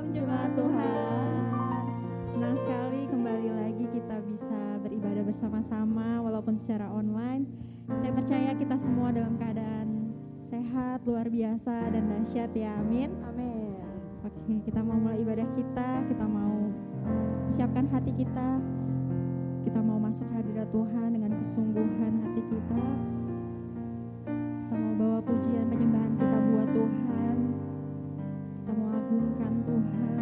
Shalom jemaat Tuhan. Senang sekali kembali lagi kita bisa beribadah bersama-sama walaupun secara online. Saya percaya kita semua dalam keadaan sehat, luar biasa dan dahsyat ya, amin. Amin. Oke, kita mau mulai ibadah kita mau siapkan hati kita. Kita mau masuk hadirat Tuhan dengan kesungguhan hati kita. Kita mau bawa pujian penyembahan kita buat Tuhan. Kita mau agungkan Tuhan.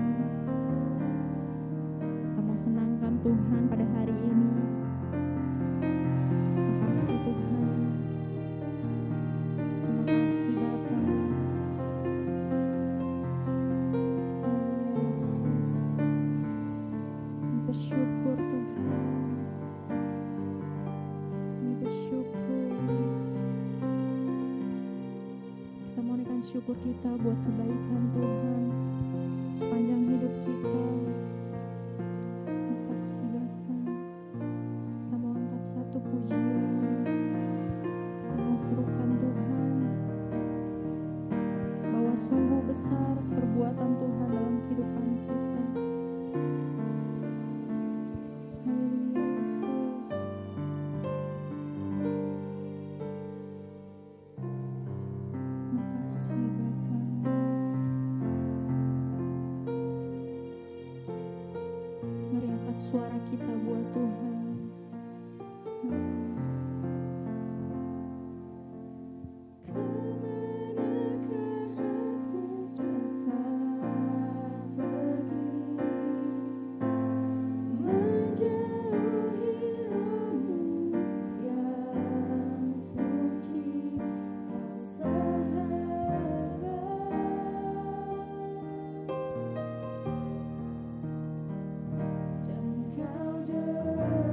Kita mau senangkan Tuhan pada hari ini. Terima kasih Tuhan. Terima kasih Bapa. Yesus. Kami bersyukur Tuhan. Kami bersyukur. Kita mau naikkan syukur kita buat kebaikan Tuhan sepanjang hidup kita. Terima kasih Bapa. Kita mau angkat satu pujian. Kita mau serukan Tuhan bahwa sungguh besar perbuatan Tuhan dalam kehidupan kita. Haleluya Yesus. Terima kasih Bapa. Mari angkat suara kita buat Tuhan. Dan kau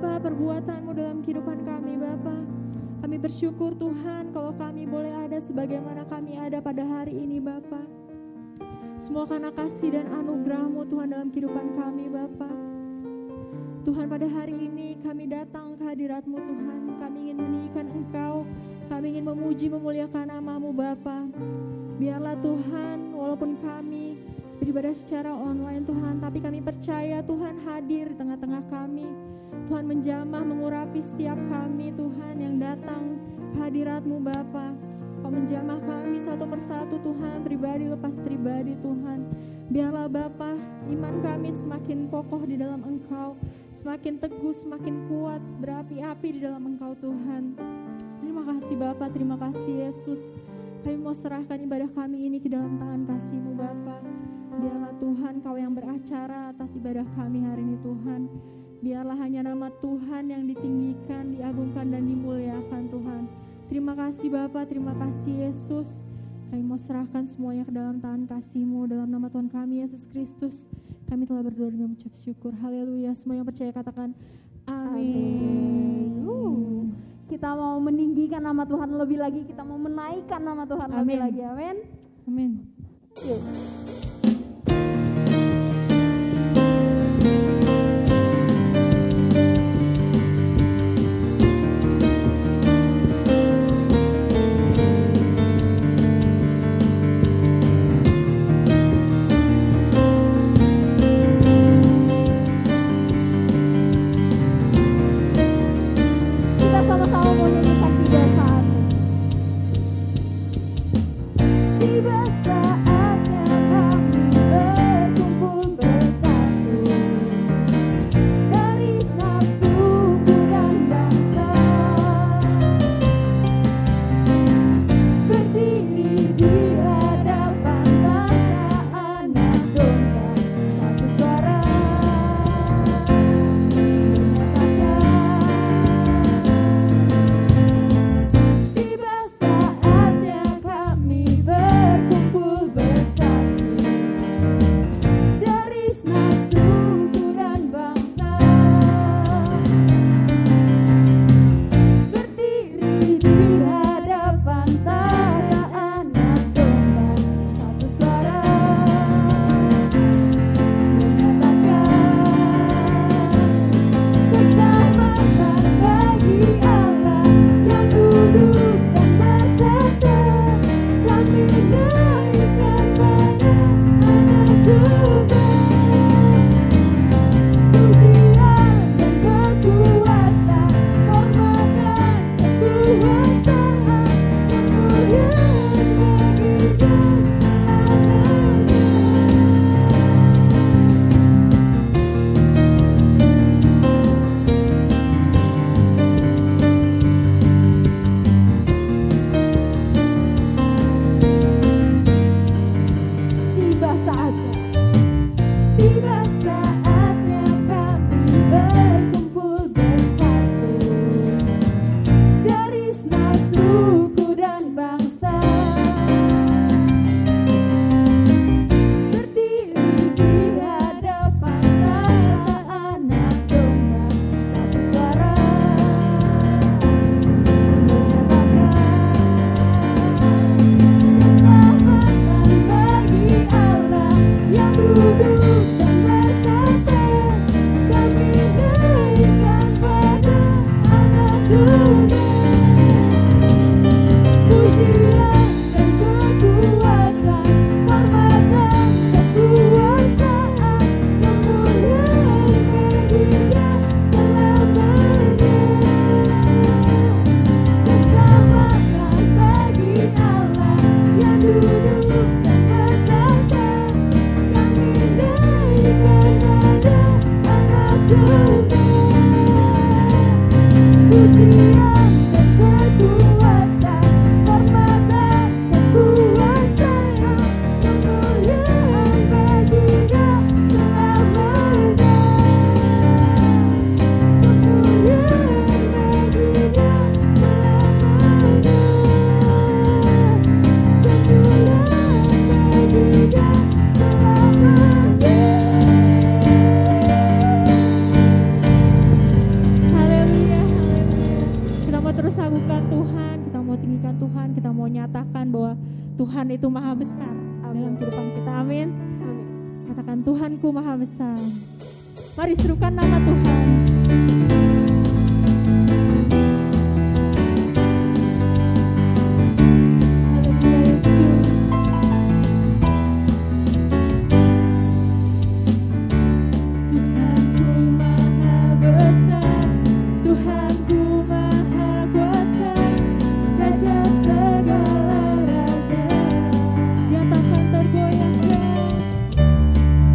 Bapa perbuatan-Mu dalam kehidupan kami Bapa. Kami bersyukur Tuhan kalau kami boleh ada sebagaimana kami ada pada hari ini Bapa. Semua karena kasih dan anugerah-Mu Tuhan dalam kehidupan kami Bapa. Tuhan pada hari ini kami datang ke hadirat-Mu Tuhan. Kami ingin meninggikan Engkau. Kami ingin memuji memuliakan nama-Mu Bapa. Biarlah Tuhan walaupun kami beribadah secara online Tuhan, tapi kami percaya Tuhan hadir di tengah-tengah kami. Tuhan menjamah mengurapi setiap kami Tuhan yang datang ke hadirat-Mu Bapa. Kau menjamah kami satu persatu Tuhan, pribadi lepas pribadi Tuhan. Biarlah Bapa, iman kami semakin kokoh di dalam Engkau, semakin teguh, semakin kuat, berapi-api di dalam Engkau Tuhan. Terima kasih Bapa, terima kasih Yesus. Kami mau serahkan ibadah kami ini ke dalam tangan kasih-Mu Bapa. Biarlah Tuhan Kau yang beracara atas ibadah kami hari ini Tuhan. Biarlah hanya nama Tuhan yang ditinggikan, diagungkan dan dimuliakan Tuhan. Terima kasih Bapa, terima kasih Yesus. Kami mau serahkan semuanya ke dalam tangan kasih-Mu. Dalam nama Tuhan kami Yesus Kristus, kami telah berdoa dan mengucap syukur. Haleluya. Semua yang percaya katakan amin. Kita mau meninggikan nama Tuhan lebih lagi, kita mau menaikkan nama Tuhan lebih lagi. Amin. Amin. Yuk. Tiba saatnya serukan Tuhan, kita mau tinggikan Tuhan, kita mau nyatakan bahwa Tuhan itu maha besar dalam kehidupan kita. Amin. Katakan Tuhanku maha besar. Mari serukan nama Tuhan. Haleluya Yesus. Tuhanku maha besar, Tuhanku maha kuasa, Raja segala raja. Dia takkan tergoyahkan,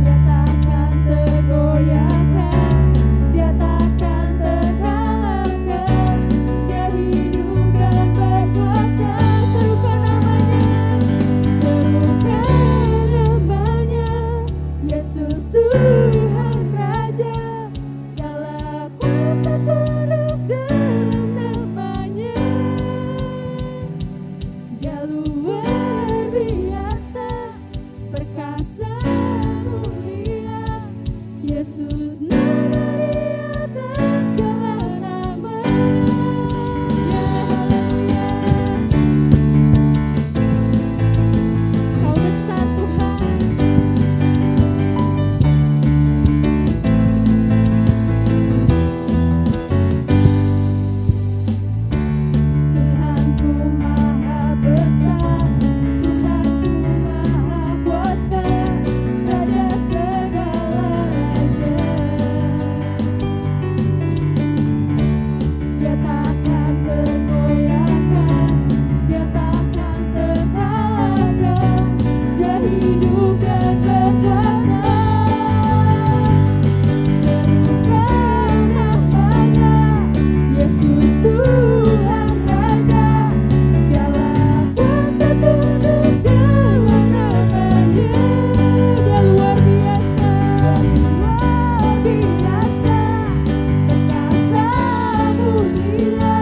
dia takkan tergoyahkan, dia takkan terkalahkan. Dia hidup dan berkuasa. Serukan namanya, Yesus Tuhan Raja. Segala kuasa tunduk dalam namanya. Dia luar biasa, perkasa mulia. Yesus nama di atas segala nama. Ya haleluya. Kau besar Tuhan. Tuhanku maha besar, Tuhanku maha kuasa, Raja segala raja. Dia takkan tergoyahkan, dia takkan terkalahkan. Dia hidup dan berkuasa. Serukan namanya, Yesus Tuhan Raja. Segala kuasa tunduk dalam namanya. Dia luar biasa, perkasa mulia.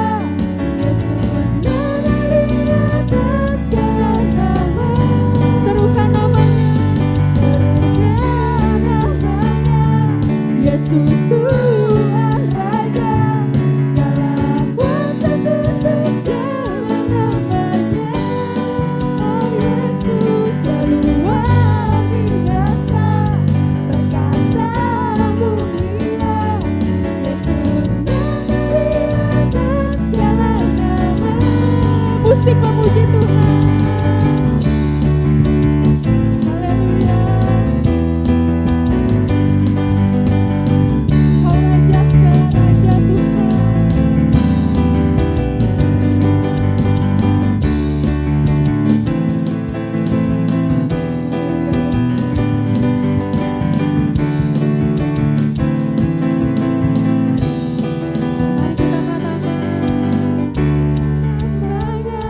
Yesus nama di atas segala nama. Serukan namanya, Yesus Tuhan Raja. Segala kuasa tunduk dalam namanya. Oh Yesus, Dia luar biasa, perkasa mulia. Yesus nama di atas segala nama. Musik memuji Tuhan. Haleluya. Kau Raja segala raja Tuhan. Mari kita katakan namanya,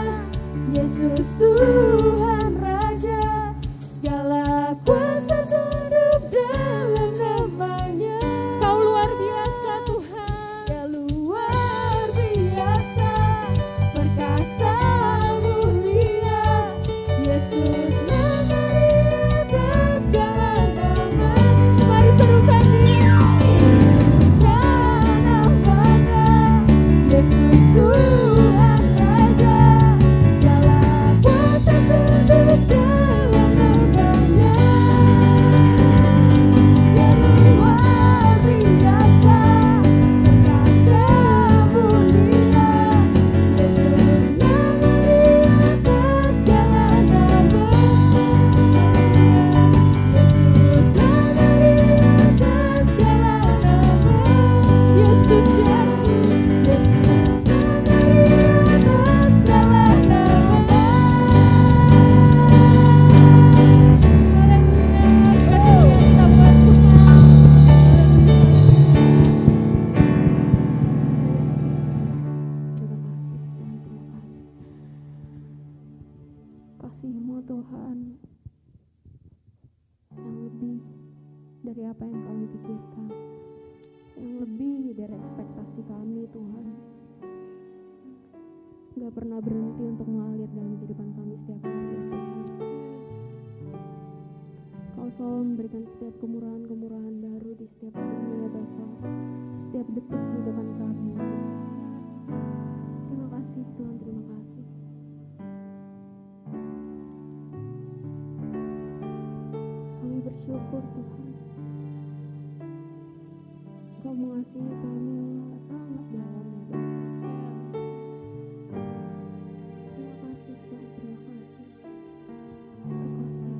Yesus Tuhan Raja. Segala kuasa tunduk dalam namanya. Kau luar biasa Tuhan. Dia luar biasa, perkasa mulia. Yesus nama di atas segala nama. Mari serukan Dia. Serukan namanya, Yesus Tuhan Raja. Segala kuasa tunduk dalam namanya. Dia luar biasa, perkasa mulia. Yesus nama di atas segala nama. Yesus nama di atas segala nama. Yesus, Yesus, Yesus nama di atas segala nama. Kasih-Mu Tuhan yang lebih dari apa yang kami pikirkan, yang lebih dari ekspektasi kami Tuhan. Gak pernah berhenti untuk mengalir dalam kehidupan kami setiap hari ya Tuhan. Kau selalu memberikan setiap kemurahan-kemurahan baru di setiap harinya ya Bapa, setiap detik kehidupan kami. Terima kasih kasih Tuhan, terima kasih. Kami bersyukur Tuhan, Engkau mengasihi kami yang sangat dalam ya Bapa. Terima kasih Tuhan, terima kasih. Terima kasih.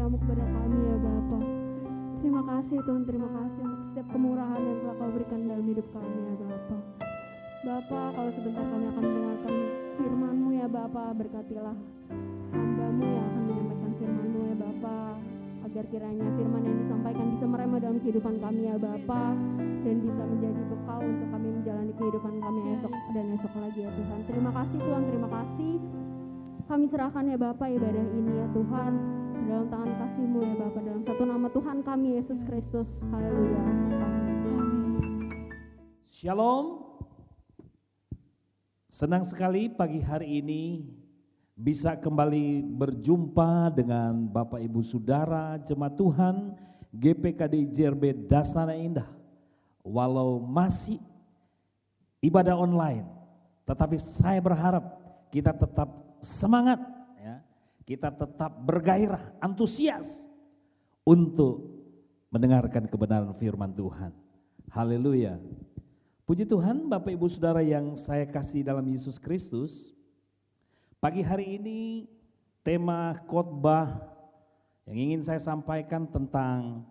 kasih-Mu kepada kami ya Bapa. Terima kasih Tuhan, terima kasih untuk setiap kemurahan yang telah Kau berikan dalam hidup kami ya Bapa. Bapa, kalau sebentar kami akan mendengarkan firman-Mu ya Bapa, berkatilah hamba-Mu yang akan menyampaikan firman-Mu ya Bapa, agar kiranya firman yang disampaikan bisa merema dalam kehidupan kami ya Bapa, dan bisa menjadi bekal untuk kami menjalani kehidupan kami esok dan esok lagi ya Tuhan. Terima kasih Tuhan, terima kasih. Kami serahkan ya Bapa ibadah ini ya Tuhan dalam tangan kasih-Mu ya Bapa, dalam satu nama Tuhan kami Yesus Kristus. Haleluya. Shalom. Senang sekali pagi hari ini bisa kembali berjumpa dengan Bapak Ibu Saudara Jemaat Tuhan GPKD JRB Dasana Indah. Walau masih ibadah online, tetapi saya berharap kita tetap semangat ya. Kita tetap bergairah, antusias untuk mendengarkan kebenaran firman Tuhan. Haleluya. Puji Tuhan, Bapak Ibu Saudara yang saya kasih dalam Yesus Kristus. Pagi hari ini tema khotbah yang ingin saya sampaikan tentang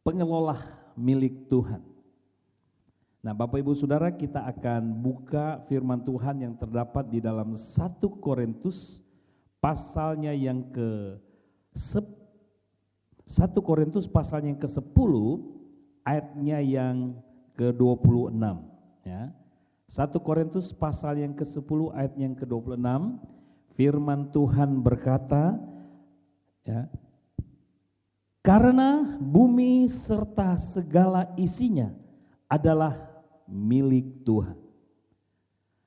pengelola milik Tuhan. Nah, Bapak Ibu Saudara, kita akan buka firman Tuhan yang terdapat di dalam 1 Korintus pasalnya yang ke-10 ayatnya yang ke-26 ya. 1 Korintus pasal yang ke-10 ayat yang ke-26, firman Tuhan berkata ya, karena bumi serta segala isinya adalah milik Tuhan.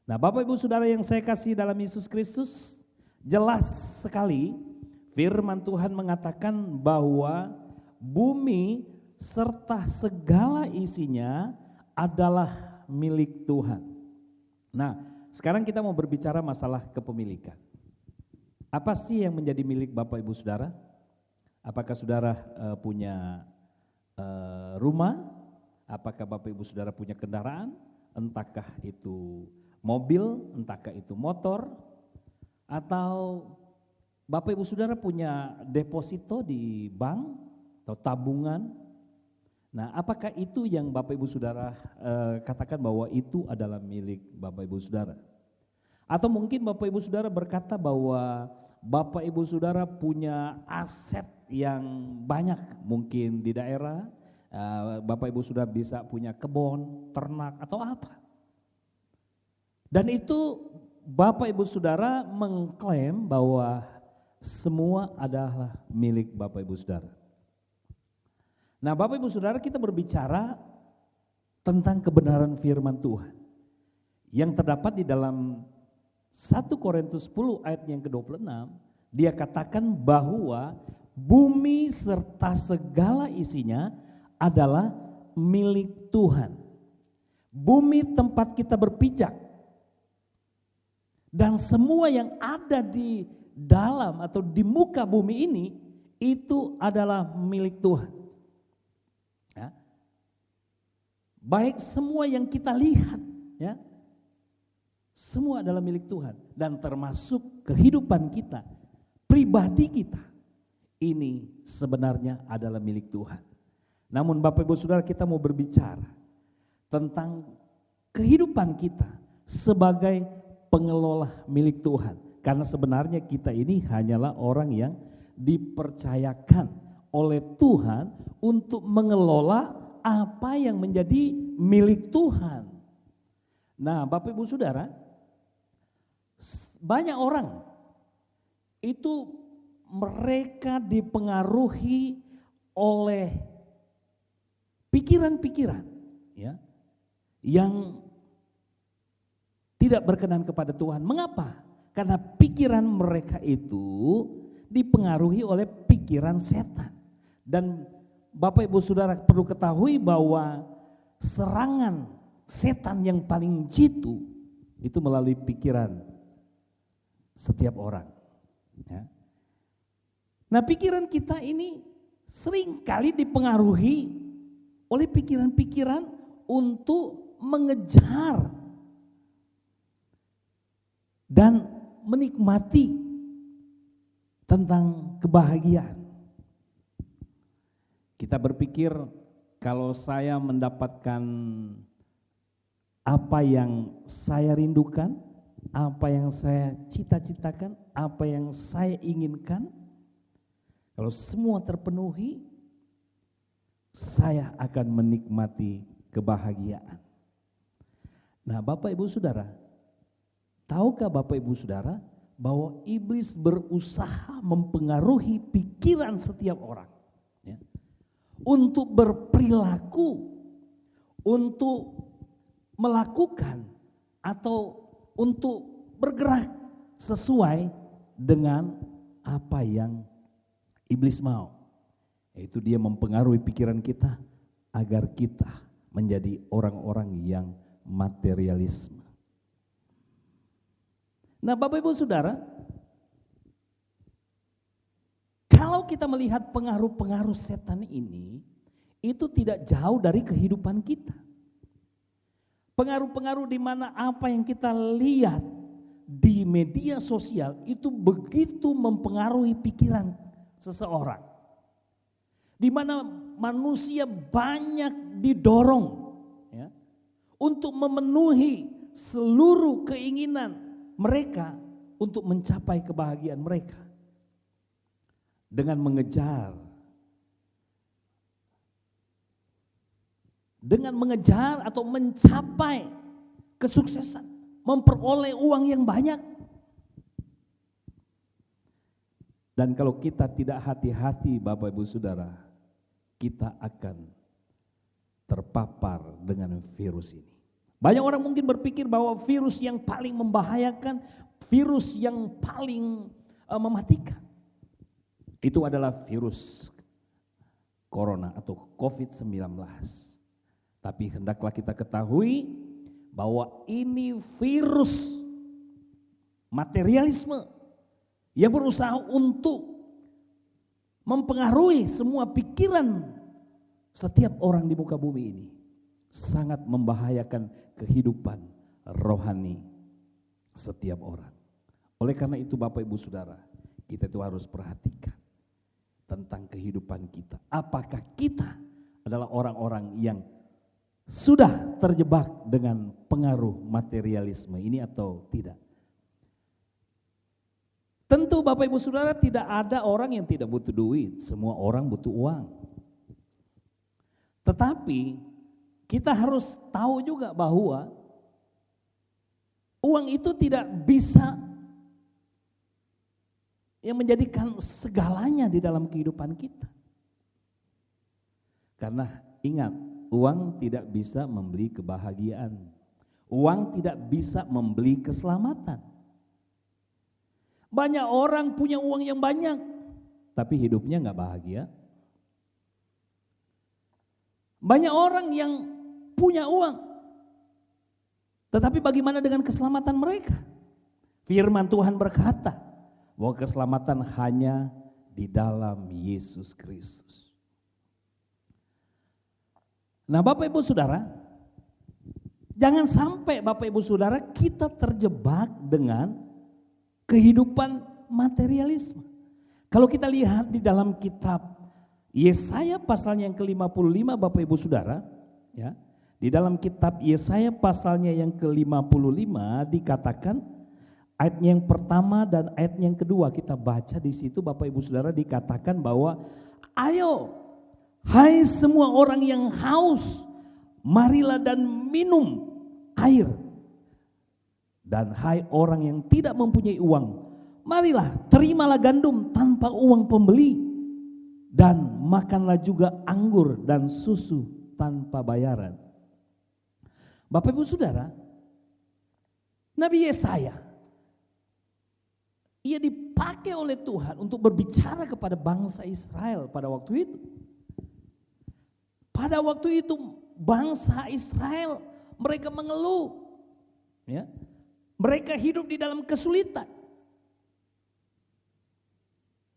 Nah, Bapak Ibu Saudara yang saya kasih dalam Yesus Kristus, jelas sekali firman Tuhan mengatakan bahwa bumi serta segala isinya adalah milik Tuhan. Nah, sekarang kita mau berbicara masalah kepemilikan. Apa sih yang menjadi milik Bapak Ibu Saudara? Apakah saudara punya rumah? Apakah Bapak Ibu Saudara punya kendaraan? Entahkah itu mobil, entahkah itu motor? Atau Bapak Ibu Saudara punya deposito di bank atau tabungan? Nah, apakah itu yang Bapak Ibu Saudara katakan bahwa itu adalah milik Bapak Ibu Saudara? Atau mungkin Bapak Ibu Saudara berkata bahwa Bapak Ibu Saudara punya aset yang banyak mungkin di daerah, Bapak Ibu Saudara bisa punya kebun, ternak atau apa. Dan itu Bapak Ibu Saudara mengklaim bahwa semua adalah milik Bapak Ibu Saudara. Nah, Bapak Ibu Saudara, kita berbicara tentang kebenaran firman Tuhan yang terdapat di dalam 1 Korintus 10 ayat yang ke-26. Dia katakan bahwa bumi serta segala isinya adalah milik Tuhan. Bumi tempat kita berpijak dan semua yang ada di dalam atau di muka bumi ini itu adalah milik Tuhan. Ya. Baik semua yang kita lihat ya, semua adalah milik Tuhan, dan termasuk kehidupan kita, pribadi kita, ini sebenarnya adalah milik Tuhan. Namun Bapak Ibu Saudara, kita mau berbicara tentang kehidupan kita sebagai pengelola milik Tuhan. Karena sebenarnya kita ini hanyalah orang yang dipercayakan oleh Tuhan untuk mengelola apa yang menjadi milik Tuhan. Nah, Bapak Ibu Saudara, banyak orang itu mereka dipengaruhi oleh pikiran-pikiran ya, yang tidak berkenan kepada Tuhan. Mengapa? Karena pikiran mereka itu dipengaruhi oleh pikiran setan. Dan Bapak Ibu Saudara perlu ketahui bahwa serangan setan yang paling jitu itu melalui pikiran setiap orang. Ya. Nah, pikiran kita ini seringkali dipengaruhi oleh pikiran-pikiran untuk mengejar dan menikmati tentang kebahagiaan. Kita berpikir kalau saya mendapatkan apa yang saya rindukan, apa yang saya cita-citakan, apa yang saya inginkan, kalau semua terpenuhi, saya akan menikmati kebahagiaan. Nah, Bapak Ibu Saudara, tahukah Bapak Ibu Saudara bahwa iblis berusaha mempengaruhi pikiran setiap orang, ya, untuk berperilaku, untuk melakukan atau untuk bergerak sesuai dengan apa yang iblis mau. Yaitu dia mempengaruhi pikiran kita agar kita menjadi orang-orang yang materialisme. Nah, Bapak Ibu Saudara, kalau kita melihat pengaruh-pengaruh setan ini, itu tidak jauh dari kehidupan kita. Pengaruh-pengaruh di mana apa yang kita lihat di media sosial itu begitu mempengaruhi pikiran seseorang. Di mana manusia banyak didorong, ya, untuk memenuhi seluruh keinginan mereka untuk mencapai kebahagiaan mereka. Dengan mengejar atau mencapai kesuksesan, memperoleh uang yang banyak. Dan kalau kita tidak hati-hati Bapak Ibu Saudara, kita akan terpapar dengan virus ini. Banyak orang mungkin berpikir bahwa virus yang paling membahayakan, virus yang paling mematikan, itu adalah virus corona atau COVID-19. Tapi hendaklah kita ketahui bahwa ini virus materialisme yang berusaha untuk mempengaruhi semua pikiran setiap orang di muka bumi ini. Sangat membahayakan kehidupan rohani setiap orang. Oleh karena itu Bapak Ibu Saudara, kita itu harus perhatikan tentang kehidupan kita. Apakah kita adalah orang-orang yang sudah terjebak dengan pengaruh materialisme ini atau tidak? Tentu Bapak Ibu Saudara, tidak ada orang yang tidak butuh duit, semua orang butuh uang. Tetapi kita harus tahu juga bahwa uang itu tidak bisa yang menjadikan segalanya di dalam kehidupan kita. Karena ingat, uang tidak bisa membeli kebahagiaan. Uang tidak bisa membeli keselamatan. Banyak orang punya uang yang banyak, tapi hidupnya nggak bahagia. Banyak orang yang punya uang, tetapi bagaimana dengan keselamatan mereka? Firman Tuhan berkata bahwa keselamatan hanya di dalam Yesus Kristus. Nah Bapak Ibu Saudara, jangan sampai Bapak Ibu Saudara kita terjebak dengan kehidupan materialisme. Kalau kita lihat di dalam kitab Yesaya pasalnya yang ke-55 Bapak Ibu Saudara, ya, di dalam kitab Yesaya pasalnya yang ke-55 dikatakan ayat yang pertama dan ayat yang kedua kita baca di situ Bapak Ibu Saudara, dikatakan bahwa ayo hai semua orang yang haus, marilah dan minum air. Dan hai orang yang tidak mempunyai uang, marilah terimalah gandum tanpa uang pembeli, dan makanlah juga anggur dan susu tanpa bayaran. Bapak Ibu Saudara, Nabi Yesaya, ia dipakai oleh Tuhan untuk berbicara kepada bangsa Israel pada waktu itu. Pada waktu itu bangsa Israel mereka mengeluh, ya, mereka hidup di dalam kesulitan.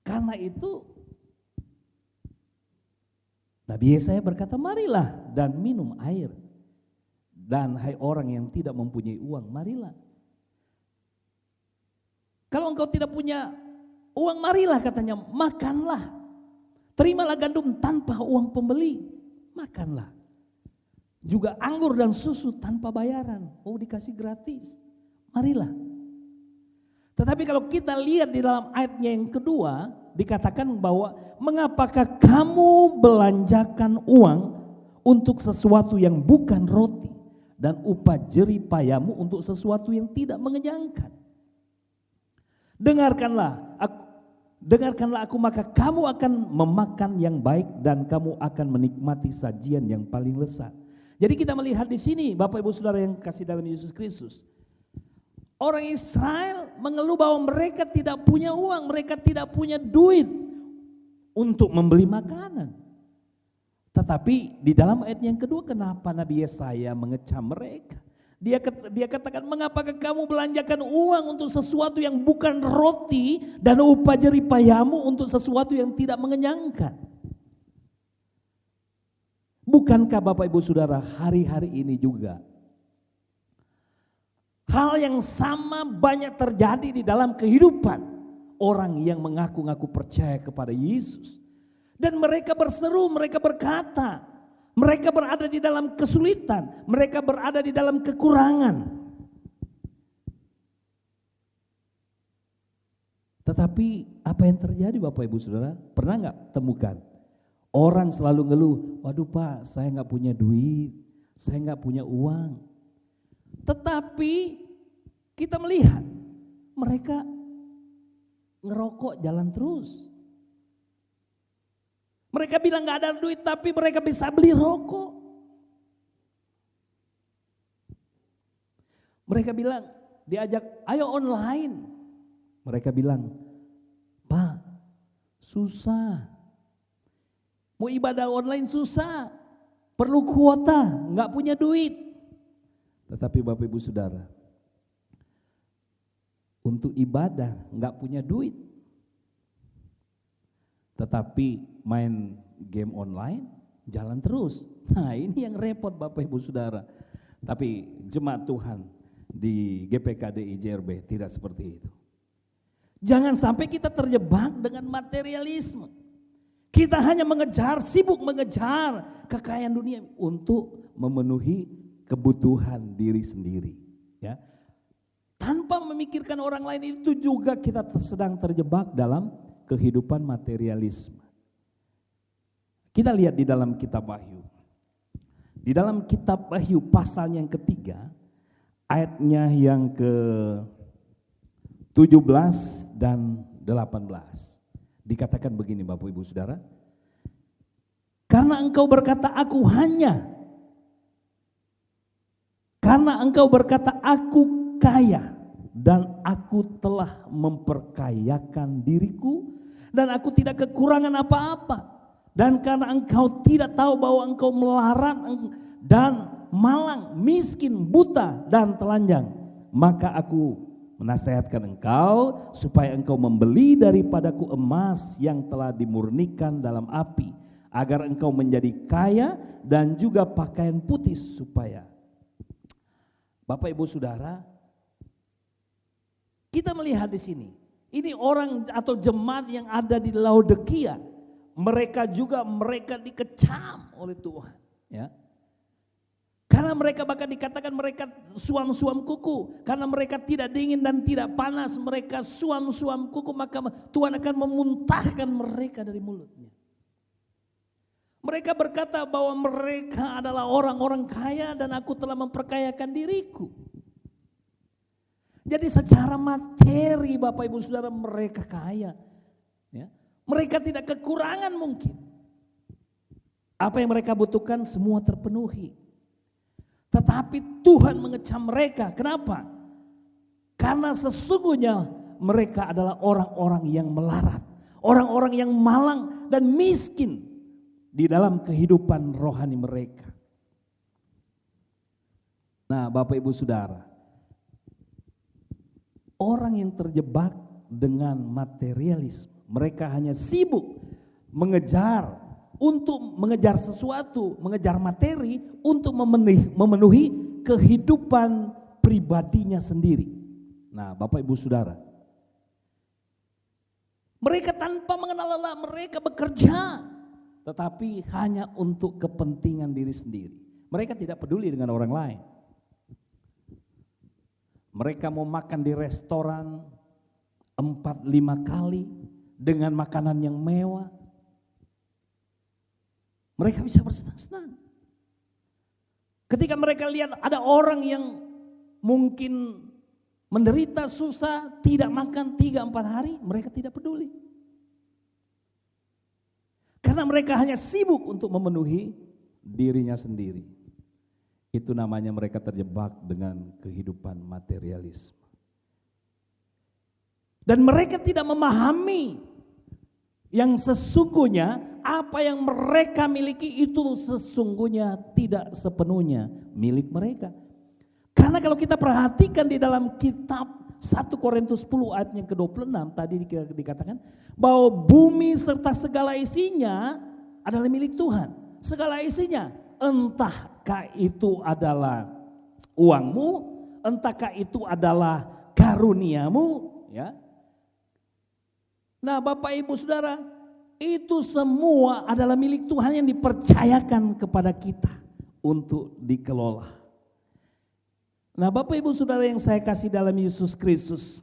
Karena itu Nabi Yesaya berkata, marilah dan minum air. Dan hai orang yang tidak mempunyai uang, marilah. Kalau engkau tidak punya uang, marilah katanya, makanlah. Terimalah gandum tanpa uang pembeli, makanlah. Juga anggur dan susu tanpa bayaran, dikasih gratis, marilah. Tetapi kalau kita lihat di dalam ayatnya yang kedua, dikatakan bahwa mengapakah kamu belanjakan uang untuk sesuatu yang bukan roti dan upah jerih payamu untuk sesuatu yang tidak mengenyangkan. Dengarkanlah aku, maka kamu akan memakan yang baik dan kamu akan menikmati sajian yang paling lezat. Jadi kita melihat di sini, Bapak Ibu Saudara yang kasih dalam Yesus Kristus, orang Israel mengeluh bahwa mereka tidak punya uang, mereka tidak punya duit untuk membeli makanan. Tetapi di dalam ayat yang kedua, kenapa Nabi Yesaya mengecam mereka? Dia katakan, mengapakah kamu belanjakan uang untuk sesuatu yang bukan roti dan upah jerih payamu untuk sesuatu yang tidak mengenyangkan? Bukankah Bapak Ibu Saudara hari-hari ini juga hal yang sama banyak terjadi di dalam kehidupan orang yang mengaku-ngaku percaya kepada Yesus. Dan mereka berseru, mereka berkata, mereka berada di dalam kesulitan, mereka berada di dalam kekurangan. Tetapi apa yang terjadi Bapak Ibu Saudara? Pernah nggak temukan? Orang selalu ngeluh, waduh Pak, saya nggak punya duit, saya nggak punya uang. Tetapi kita melihat mereka ngerokok jalan terus. Mereka bilang nggak ada duit, tapi mereka bisa beli rokok. Mereka bilang diajak, ayo online. Mereka bilang, Pak, susah. Mau ibadah online susah, perlu kuota, nggak punya duit. Tetapi Bapak Ibu Saudara, untuk ibadah nggak punya duit, tetapi main game online jalan terus. Nah ini yang repot Bapak Ibu Saudara. Tapi jemaat Tuhan di GPKD IJRB tidak seperti itu. Jangan sampai kita terjebak dengan materialisme. Kita hanya sibuk mengejar kekayaan dunia untuk memenuhi kebutuhan diri sendiri. Ya. Tanpa memikirkan orang lain, itu juga kita sedang terjebak dalam kehidupan materialisme. Kita lihat di dalam kitab Wahyu. Di dalam kitab Wahyu pasal yang ketiga, ayatnya yang ke-17 dan 18. Dikatakan begini Bapak Ibu Saudara. Karena engkau berkata aku kaya dan aku telah memperkayakan diriku dan aku tidak kekurangan apa-apa. Dan karena engkau tidak tahu bahwa engkau melarat dan malang, miskin, buta dan telanjang, maka aku menasihatkan engkau supaya engkau membeli daripadaku emas yang telah dimurnikan dalam api, agar engkau menjadi kaya dan juga pakaian putih supaya. Bapak Ibu Saudara, kita melihat di sini, ini orang atau jemaat yang ada di Laodikia, mereka dikecam oleh Tuhan, ya. Karena mereka bahkan dikatakan mereka suam-suam kuku. Karena mereka tidak dingin dan tidak panas, mereka suam-suam kuku, maka Tuhan akan memuntahkan mereka dari mulutnya. Mereka berkata bahwa mereka adalah orang-orang kaya dan aku telah memperkayakan diriku. Jadi secara materi Bapak Ibu Saudara mereka kaya. Ya. Mereka tidak kekurangan mungkin. Apa yang mereka butuhkan semua terpenuhi. Tetapi Tuhan mengecam mereka. Kenapa? Karena sesungguhnya mereka adalah orang-orang yang melarat. Orang-orang yang malang dan miskin di dalam kehidupan rohani mereka. Nah Bapak Ibu Saudara, orang yang terjebak dengan materialisme, mereka hanya sibuk mengejar sesuatu, mengejar materi untuk memenuhi kehidupan pribadinya sendiri. Nah Bapak Ibu Saudara, Mereka tanpa mengenal lelah, mereka bekerja, tetapi hanya untuk kepentingan diri sendiri. Mereka tidak peduli dengan orang lain. Mereka mau makan di restoran 4-5 kali dengan makanan yang mewah. Mereka bisa bersenang-senang. Ketika mereka lihat ada orang yang mungkin menderita susah, tidak makan 3-4 hari, mereka tidak peduli. Karena mereka hanya sibuk untuk memenuhi dirinya sendiri. Itu namanya mereka terjebak dengan kehidupan materialisme. Dan mereka tidak memahami yang sesungguhnya apa yang mereka miliki itu sesungguhnya tidak sepenuhnya milik mereka. Karena kalau kita perhatikan di dalam kitab 1 Korintus 10 ayat yang ke-26 tadi dikatakan bahwa bumi serta segala isinya adalah milik Tuhan. Segala isinya, entahkah itu adalah uangmu, entahkah itu adalah karuniamu, ya. Nah, Bapak Ibu Saudara, itu semua adalah milik Tuhan yang dipercayakan kepada kita untuk dikelola. Nah, Bapak Ibu Saudara yang saya kasih dalam Yesus Kristus,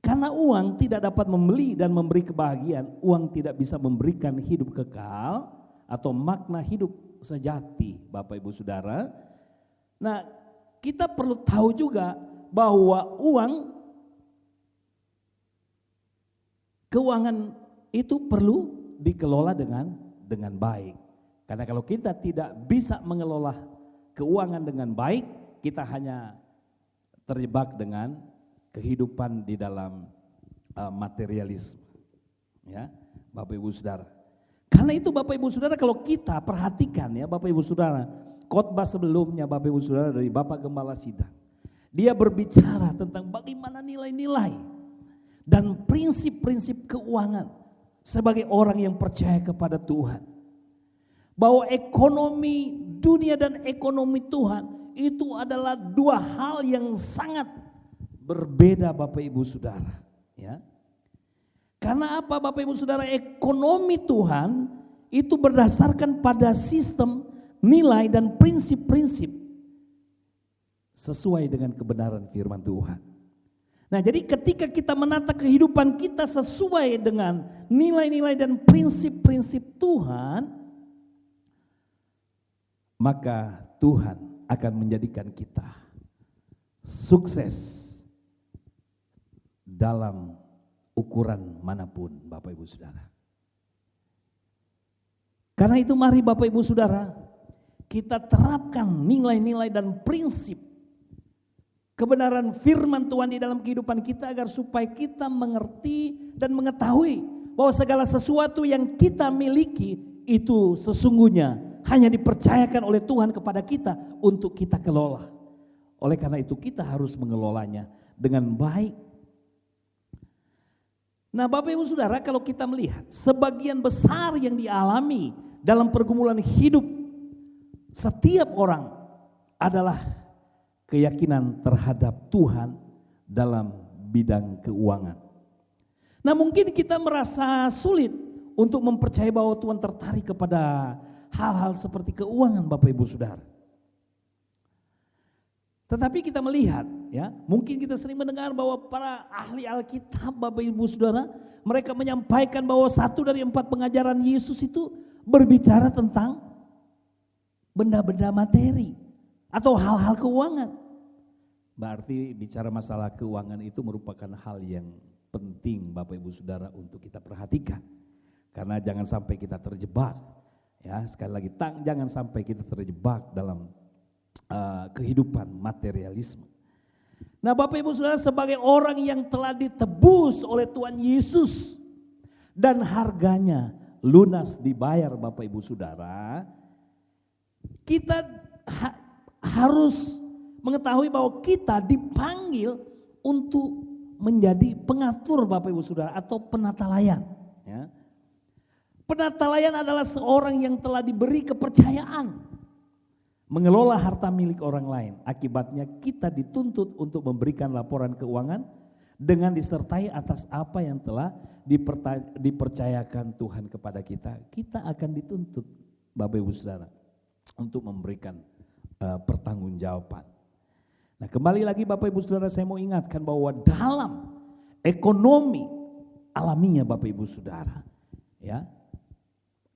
karena uang tidak dapat membeli dan memberi kebahagiaan, uang tidak bisa memberikan hidup kekal atau makna hidup sejati, Bapak Ibu Saudara. Nah, kita perlu tahu juga bahwa keuangan itu perlu dikelola dengan baik. Karena kalau kita tidak bisa mengelola keuangan dengan baik, kita hanya terjebak dengan kehidupan di dalam materialisme. Ya, Bapak Ibu Saudara. Karena itu Bapak Ibu Saudara, kalau kita perhatikan ya Bapak Ibu Saudara, khotbah sebelumnya Bapak Ibu Saudara dari Bapak Gembala Sidang, dia berbicara tentang bagaimana nilai-nilai dan prinsip-prinsip keuangan sebagai orang yang percaya kepada Tuhan. Bahwa ekonomi dunia dan ekonomi Tuhan itu adalah dua hal yang sangat berbeda Bapak Ibu Saudara. Ya. Karena apa Bapak Ibu Saudara, ekonomi Tuhan itu berdasarkan pada sistem nilai dan prinsip-prinsip sesuai dengan kebenaran firman Tuhan. Nah, jadi ketika kita menata kehidupan kita sesuai dengan nilai-nilai dan prinsip-prinsip Tuhan, maka Tuhan akan menjadikan kita sukses dalam ukuran manapun Bapak Ibu Saudara. Karena itu mari Bapak Ibu Saudara, kita terapkan nilai-nilai dan prinsip kebenaran firman Tuhan di dalam kehidupan kita agar supaya kita mengerti dan mengetahui bahwa segala sesuatu yang kita miliki itu sesungguhnya hanya dipercayakan oleh Tuhan kepada kita untuk kita kelola. Oleh karena itu kita harus mengelolanya dengan baik. Nah, Bapak Ibu Saudara, kalau kita melihat sebagian besar yang dialami dalam pergumulan hidup setiap orang adalah keyakinan terhadap Tuhan dalam bidang keuangan. Nah, mungkin kita merasa sulit untuk mempercayai bahwa Tuhan tertarik kepada hal-hal seperti keuangan Bapak Ibu Saudara. Tetapi kita melihat ya, mungkin kita sering mendengar bahwa para ahli Alkitab Bapak Ibu Saudara, mereka menyampaikan bahwa 1 dari 4 pengajaran Yesus itu berbicara tentang benda-benda materi atau hal-hal keuangan. Berarti bicara masalah keuangan itu merupakan hal yang penting Bapak Ibu Saudara untuk kita perhatikan. Karena jangan sampai kita terjebak. Ya, sekali lagi jangan sampai kita terjebak dalam kehidupan materialisme. Nah, Bapak Ibu Saudara, sebagai orang yang telah ditebus oleh Tuhan Yesus dan harganya lunas dibayar Bapak Ibu Saudara, kita harus mengetahui bahwa kita dipanggil untuk menjadi pengatur Bapak Ibu Saudara atau penata layan. Ya. Penata layan adalah seorang yang telah diberi kepercayaan mengelola harta milik orang lain. Akibatnya kita dituntut untuk memberikan laporan keuangan dengan disertai atas apa yang telah dipercayakan Tuhan kepada kita, kita akan dituntut Bapak Ibu Saudara untuk memberikan pertanggungjawaban. Nah, kembali lagi Bapak Ibu Saudara, saya mau ingatkan bahwa dalam ekonomi alaminya Bapak Ibu Saudara, ya,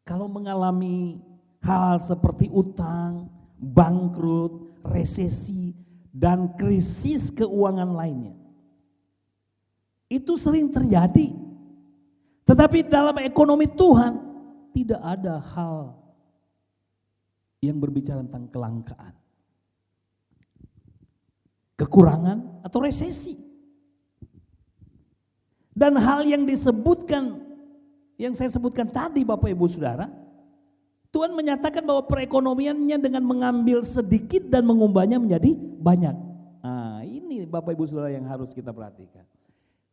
kalau mengalami hal seperti utang, bangkrut, resesi, dan krisis keuangan lainnya, itu sering terjadi. Tetapi dalam ekonomi Tuhan tidak ada hal yang berbicara tentang kelangkaan, kekurangan atau resesi. Dan hal yang disebutkan, yang saya sebutkan tadi Bapak Ibu Saudara, Tuhan menyatakan bahwa perekonomiannya dengan mengambil sedikit dan mengubahnya menjadi banyak. Nah, ini Bapak Ibu Saudara yang harus kita perhatikan.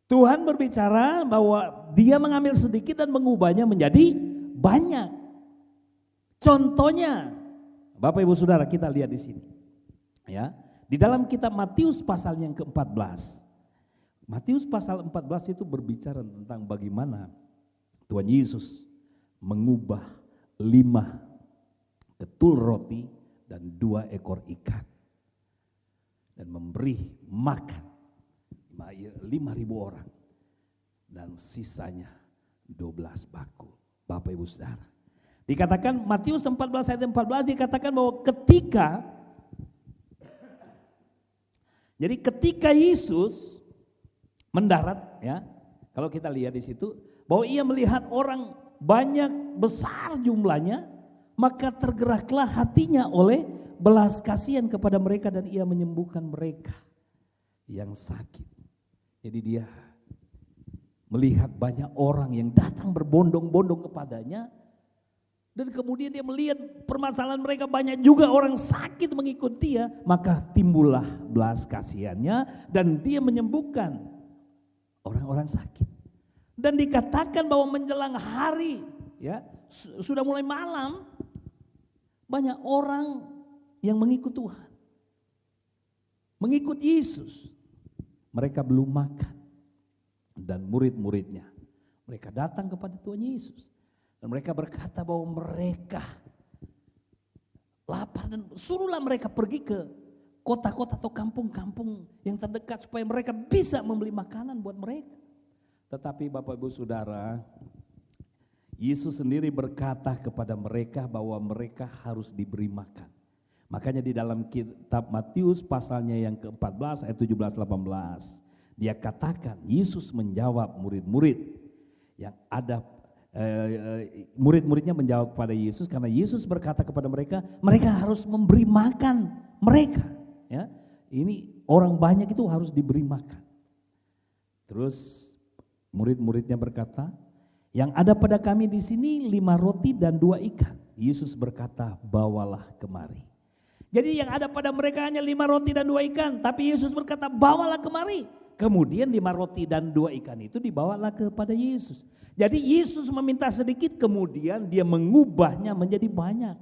Tuhan berbicara bahwa Dia mengambil sedikit dan mengubahnya menjadi banyak. Contohnya, Bapak Ibu Saudara, kita lihat di sini. Ya, di dalam kitab Matius pasal yang ke-14. Matius pasal 14 itu berbicara tentang bagaimana Tuhan Yesus mengubah 5 ketul roti dan 2 ekor ikan dan memberi makan 5.000 orang dan sisanya 12 bakul. Bapak Ibu Saudara, dikatakan Matius 14 ayat 14 dikatakan bahwa ketika Yesus mendarat, ya, kalau kita lihat di situ bahwa Ia melihat orang banyak besar jumlahnya, maka tergeraklah hatinya oleh belas kasihan kepada mereka dan Ia menyembuhkan mereka yang sakit. Jadi Dia melihat banyak orang yang datang berbondong-bondong kepadanya, dan kemudian Dia melihat permasalahan mereka, banyak juga orang sakit mengikut Dia, maka timbullah belas kasihannya dan Dia menyembuhkan orang-orang sakit. Dan dikatakan bahwa menjelang hari, ya, sudah mulai malam, banyak orang yang mengikut Tuhan, mengikut Yesus. Mereka belum makan, dan murid-muridnya, mereka datang kepada Tuhan Yesus. Dan mereka berkata bahwa mereka lapar dan suruhlah mereka pergi ke kota-kota atau kampung-kampung yang terdekat supaya mereka bisa membeli makanan buat mereka. Tetapi Bapak Ibu Saudara, Yesus sendiri berkata kepada mereka bahwa mereka harus diberi makan. Makanya di dalam kitab Matius pasalnya yang ke-14 ayat 17-18, Dia katakan, Yesus menjawab murid-murid yang ada, murid-muridnya menjawab kepada Yesus karena Yesus berkata kepada mereka, mereka harus memberi makan mereka. Ya, ini orang banyak itu harus diberi makan. Terus murid-muridnya berkata, yang ada pada kami di sini 5 roti dan 2 ikan. Yesus berkata, bawalah kemari. Jadi yang ada pada mereka hanya 5 roti dan 2 ikan. Tapi Yesus berkata, bawalah kemari. Kemudian 5 roti dan 2 ikan itu dibawalah kepada Yesus. Jadi Yesus meminta sedikit, kemudian Dia mengubahnya menjadi banyak.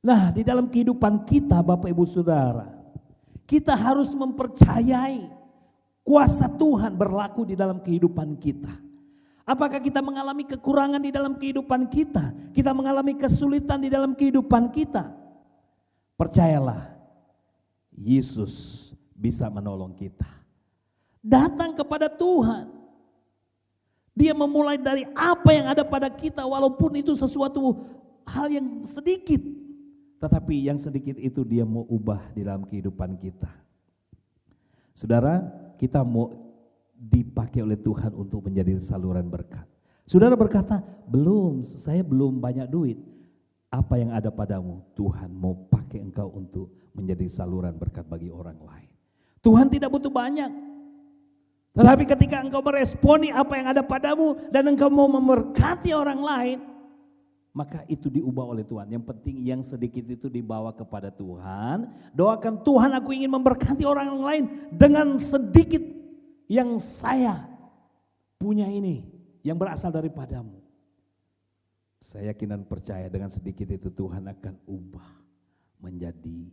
Nah, di dalam kehidupan kita Bapak Ibu Saudara, kita harus mempercayai kuasa Tuhan berlaku di dalam kehidupan kita. Apakah kita mengalami kekurangan di dalam kehidupan kita? Kita mengalami kesulitan di dalam kehidupan kita? Percayalah, Yesus bisa menolong kita. Datang kepada Tuhan. Dia memulai dari apa yang ada pada kita, walaupun itu sesuatu hal yang sedikit. Tetapi yang sedikit itu Dia mau ubah di dalam kehidupan kita. Saudara, kita mau dipakai oleh Tuhan untuk menjadi saluran berkat. Saudara berkata, saya belum banyak duit. Apa yang ada padamu, Tuhan mau pakai engkau untuk menjadi saluran berkat bagi orang lain. Tuhan tidak butuh banyak. Tetapi ketika engkau meresponi apa yang ada padamu dan engkau mau memberkati orang lain, maka itu diubah oleh Tuhan. Yang penting yang sedikit itu dibawa kepada Tuhan. Doakan, Tuhan, aku ingin memberkati orang lain dengan sedikit yang saya punya ini, yang berasal daripadamu. Saya yakin dan percaya dengan sedikit itu Tuhan akan ubah menjadi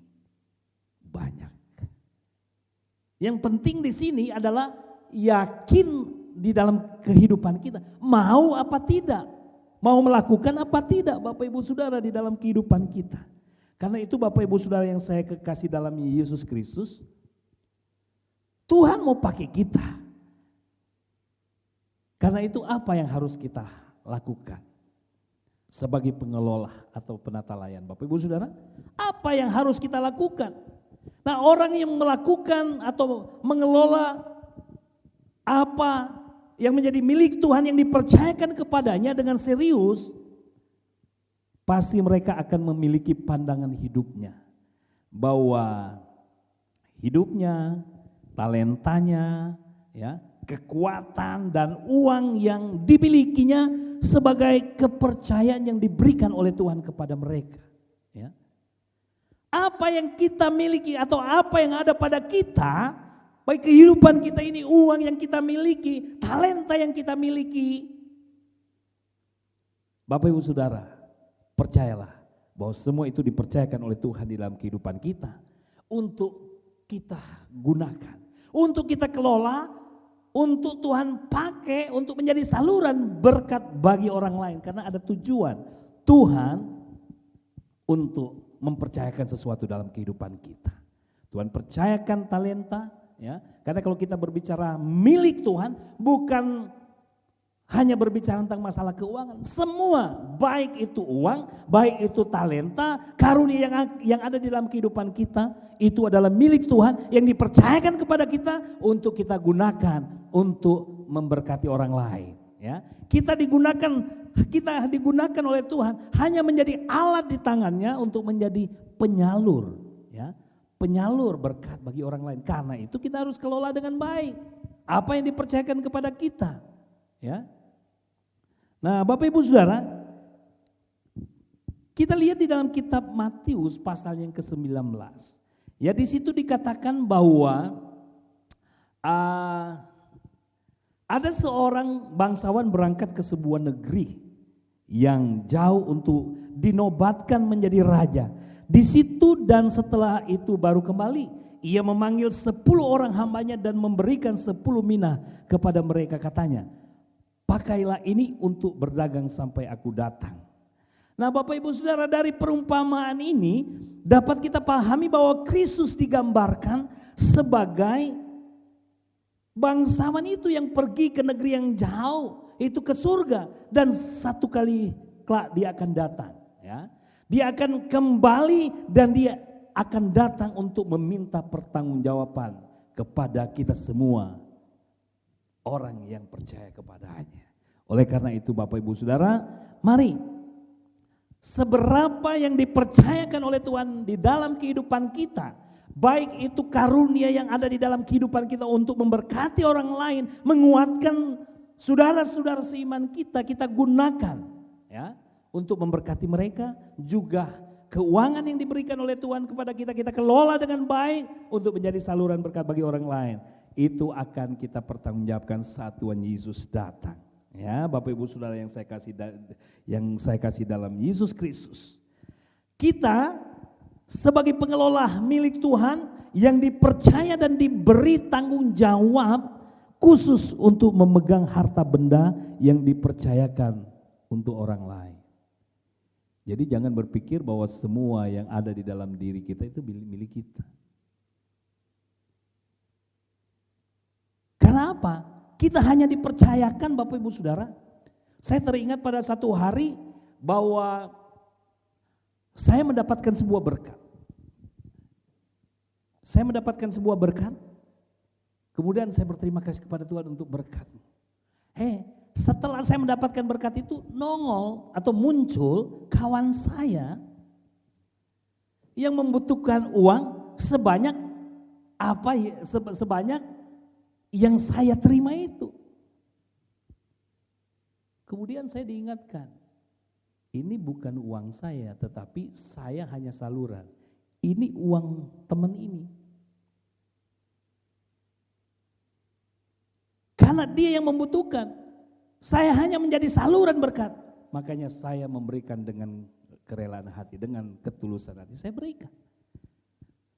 banyak. Yang penting di sini adalah yakin di dalam kehidupan kita. Mau apa tidak? Mau melakukan apa tidak Bapak Ibu Saudara di dalam kehidupan kita. Karena itu Bapak Ibu Saudara yang saya kekasih dalam Yesus Kristus, Tuhan mau pakai kita. Karena itu apa yang harus kita lakukan sebagai pengelola atau penata layan Bapak Ibu Saudara? Apa yang harus kita lakukan? Nah, orang yang melakukan atau mengelola apa yang menjadi milik Tuhan yang dipercayakan kepadanya dengan serius, pasti mereka akan memiliki pandangan hidupnya bahwa hidupnya, talentanya, ya, kekuatan dan uang yang dimilikinya sebagai kepercayaan yang diberikan oleh Tuhan kepada mereka, ya. Apa yang kita miliki atau apa yang ada pada kita, baik kehidupan kita ini, uang yang kita miliki, talenta yang kita miliki, Bapak Ibu Saudara, percayalah bahwa semua itu dipercayakan oleh Tuhan di dalam kehidupan kita untuk kita gunakan, untuk kita kelola, untuk Tuhan pakai untuk menjadi saluran berkat bagi orang lain. Karena ada tujuan Tuhan untuk mempercayakan sesuatu dalam kehidupan kita. Tuhan percayakan talenta, ya. Karena kalau kita berbicara milik Tuhan, bukan hanya berbicara tentang masalah keuangan. Semua, baik itu uang, baik itu talenta, karunia yang ada di dalam kehidupan kita, itu adalah milik Tuhan yang dipercayakan kepada kita untuk kita gunakan untuk memberkati orang lain. Ya, kita digunakan oleh Tuhan hanya menjadi alat di tangannya untuk menjadi penyalur, ya, penyalur berkat bagi orang lain. Karena itu kita harus kelola dengan baik apa yang dipercayakan kepada kita, ya. Nah, Bapak Ibu Saudara, kita lihat di dalam kitab Matius pasal yang ke-19. Ya, di situ dikatakan bahwa ada seorang bangsawan berangkat ke sebuah negeri yang jauh untuk dinobatkan menjadi raja. Di situ dan setelah itu baru kembali. Ia memanggil 10 orang hambanya dan memberikan 10 mina kepada mereka, katanya, pakailah ini untuk berdagang sampai aku datang. Nah, Bapak Ibu Saudara, dari perumpamaan ini dapat kita pahami bahwa Kristus digambarkan sebagai bangsawan itu yang pergi ke negeri yang jauh, itu ke surga, dan satu kali kelak dia akan datang, ya. Dia akan kembali dan dia akan datang untuk meminta pertanggungjawaban kepada kita semua orang yang percaya kepadanya. Oleh karena itu Bapak Ibu Saudara, mari seberapa yang dipercayakan oleh Tuhan di dalam kehidupan kita, baik itu karunia yang ada di dalam kehidupan kita untuk memberkati orang lain, menguatkan saudara-saudara seiman kita, kita gunakan, ya, untuk memberkati mereka. Juga keuangan yang diberikan oleh Tuhan kepada kita, kita kelola dengan baik untuk menjadi saluran berkat bagi orang lain. Itu akan kita pertanggungjawabkan saat Tuhan Yesus datang. Ya, Bapak Ibu Saudara yang saya kasih dalam Yesus Kristus. Kita sebagai pengelola milik Tuhan yang dipercaya dan diberi tanggung jawab khusus untuk memegang harta benda yang dipercayakan untuk orang lain. Jadi jangan berpikir bahwa semua yang ada di dalam diri kita itu milik kita. Karena apa? Kita hanya dipercayakan, Bapak Ibu Saudara. Saya teringat pada satu hari bahwa saya mendapatkan sebuah berkat. Saya mendapatkan sebuah berkat. Kemudian saya berterima kasih kepada Tuhan untuk berkat-Mu. Setelah saya mendapatkan berkat itu, nongol atau muncul kawan saya yang membutuhkan uang sebanyak sebanyak yang saya terima itu. Kemudian saya diingatkan, ini bukan uang saya, tetapi saya hanya saluran. Ini uang teman ini. Karena dia yang membutuhkan, saya hanya menjadi saluran berkat. Makanya saya memberikan dengan kerelaan hati, dengan ketulusan hati, saya berikan.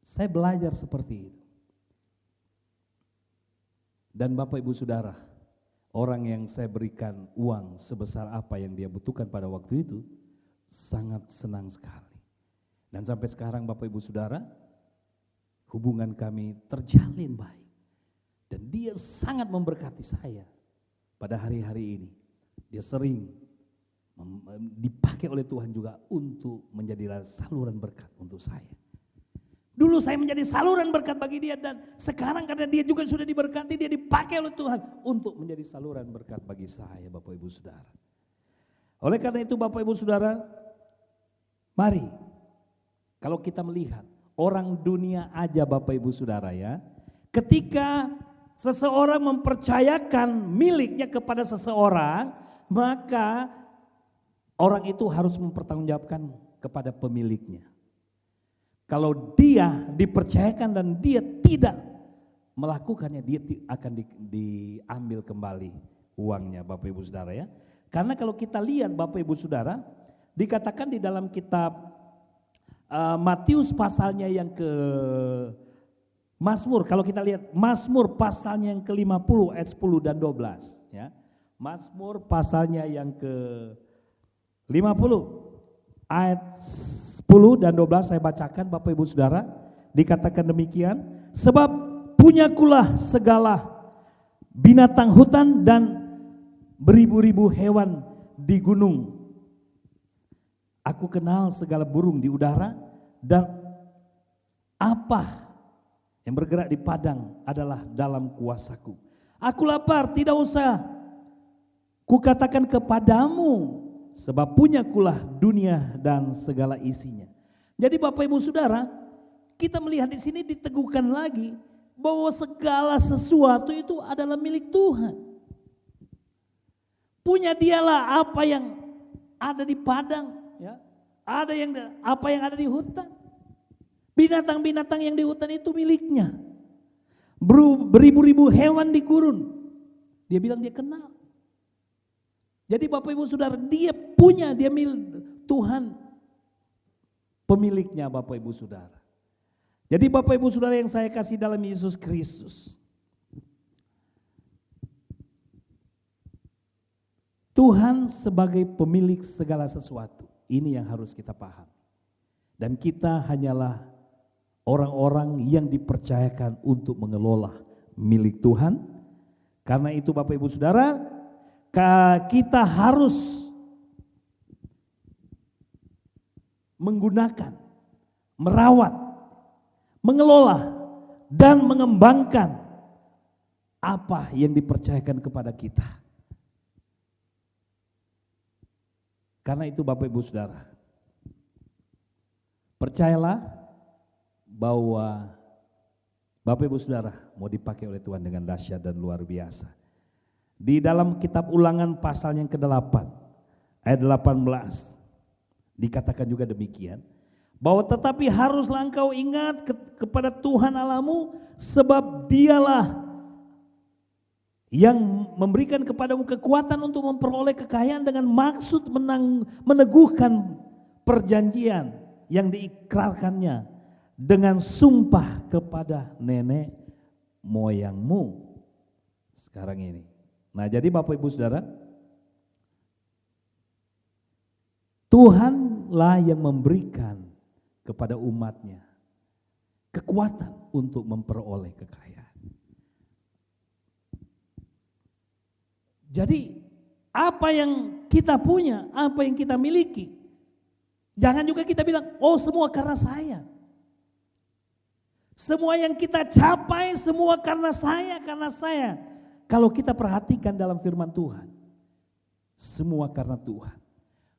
Saya belajar seperti itu. Dan Bapak Ibu Saudara, orang yang saya berikan uang sebesar apa yang dia butuhkan pada waktu itu sangat senang sekali. Dan sampai sekarang Bapak Ibu Saudara, hubungan kami terjalin baik. Dan dia sangat memberkati saya pada hari-hari ini. Dia sering dipakai oleh Tuhan juga untuk menjadi saluran berkat untuk saya. Dulu saya menjadi saluran berkat bagi dia, dan sekarang karena dia juga sudah diberkati, dia dipakai oleh Tuhan untuk menjadi saluran berkat bagi saya, Bapak Ibu Saudara. Oleh karena itu Bapak Ibu Saudara, mari kalau kita melihat orang dunia aja Bapak Ibu Saudara ya, ketika seseorang mempercayakan miliknya kepada seseorang, maka orang itu harus mempertanggungjawabkan kepada pemiliknya. Kalau dia dipercayakan dan dia tidak melakukannya, dia akan diambil kembali uangnya Bapak Ibu Saudara ya. Karena kalau kita lihat Bapak Ibu Saudara, dikatakan di dalam kitab Matius pasalnya yang ke Mazmur, kalau kita lihat Mazmur pasalnya yang ke-50 ayat 10 dan 12 ya. Mazmur pasalnya yang ke-50 ayat 10 dan 12 saya bacakan Bapak Ibu Saudara, dikatakan demikian, sebab punyakulah segala binatang hutan dan beribu-ribu hewan di gunung. Aku kenal segala burung di udara, dan apa yang bergerak di padang adalah dalam kuasaku. Aku lapar, tidak usah kukatakan kepadamu, sebab punyakulah dunia dan segala isinya. Jadi Bapak Ibu Saudara, kita melihat di sini diteguhkan lagi bahwa segala sesuatu itu adalah milik Tuhan. Punya dialah apa yang ada di padang, ya. Apa yang ada di hutan. Binatang-binatang yang di hutan itu miliknya. Beribu-ribu hewan di gurun. Dia bilang dia kenal. Jadi Bapak Ibu Saudara, dia punya, dia milik Tuhan, pemiliknya Bapak Ibu Saudara. Jadi Bapak Ibu Saudara yang saya kasih dalam Yesus Kristus, Tuhan sebagai pemilik segala sesuatu, ini yang harus kita paham. Dan kita hanyalah orang-orang yang dipercayakan untuk mengelola milik Tuhan. Karena itu Bapak Ibu Saudara, kita harus menggunakan, merawat, mengelola, dan mengembangkan apa yang dipercayakan kepada kita. Karena itu Bapak Ibu Saudara, percayalah bahwa Bapak Ibu Saudara mau dipakai oleh Tuhan dengan dahsyat dan luar biasa. Di dalam kitab Ulangan pasal yang ke-8 ayat 18 dikatakan juga demikian, bahwa tetapi haruslah engkau ingat kepada Tuhan Allahmu, sebab dialah yang memberikan kepadamu kekuatan untuk memperoleh kekayaan dengan maksud meneguhkan perjanjian yang diikrarkannya dengan sumpah kepada nenek moyangmu sekarang ini. Nah, jadi Bapak Ibu Saudara, Tuhanlah yang memberikan kepada umatnya kekuatan untuk memperoleh kekayaan. Jadi apa yang kita punya, apa yang kita miliki, jangan juga kita bilang, oh semua karena saya. Semua yang kita capai, semua karena saya, karena saya. Kalau kita perhatikan dalam firman Tuhan, semua karena Tuhan.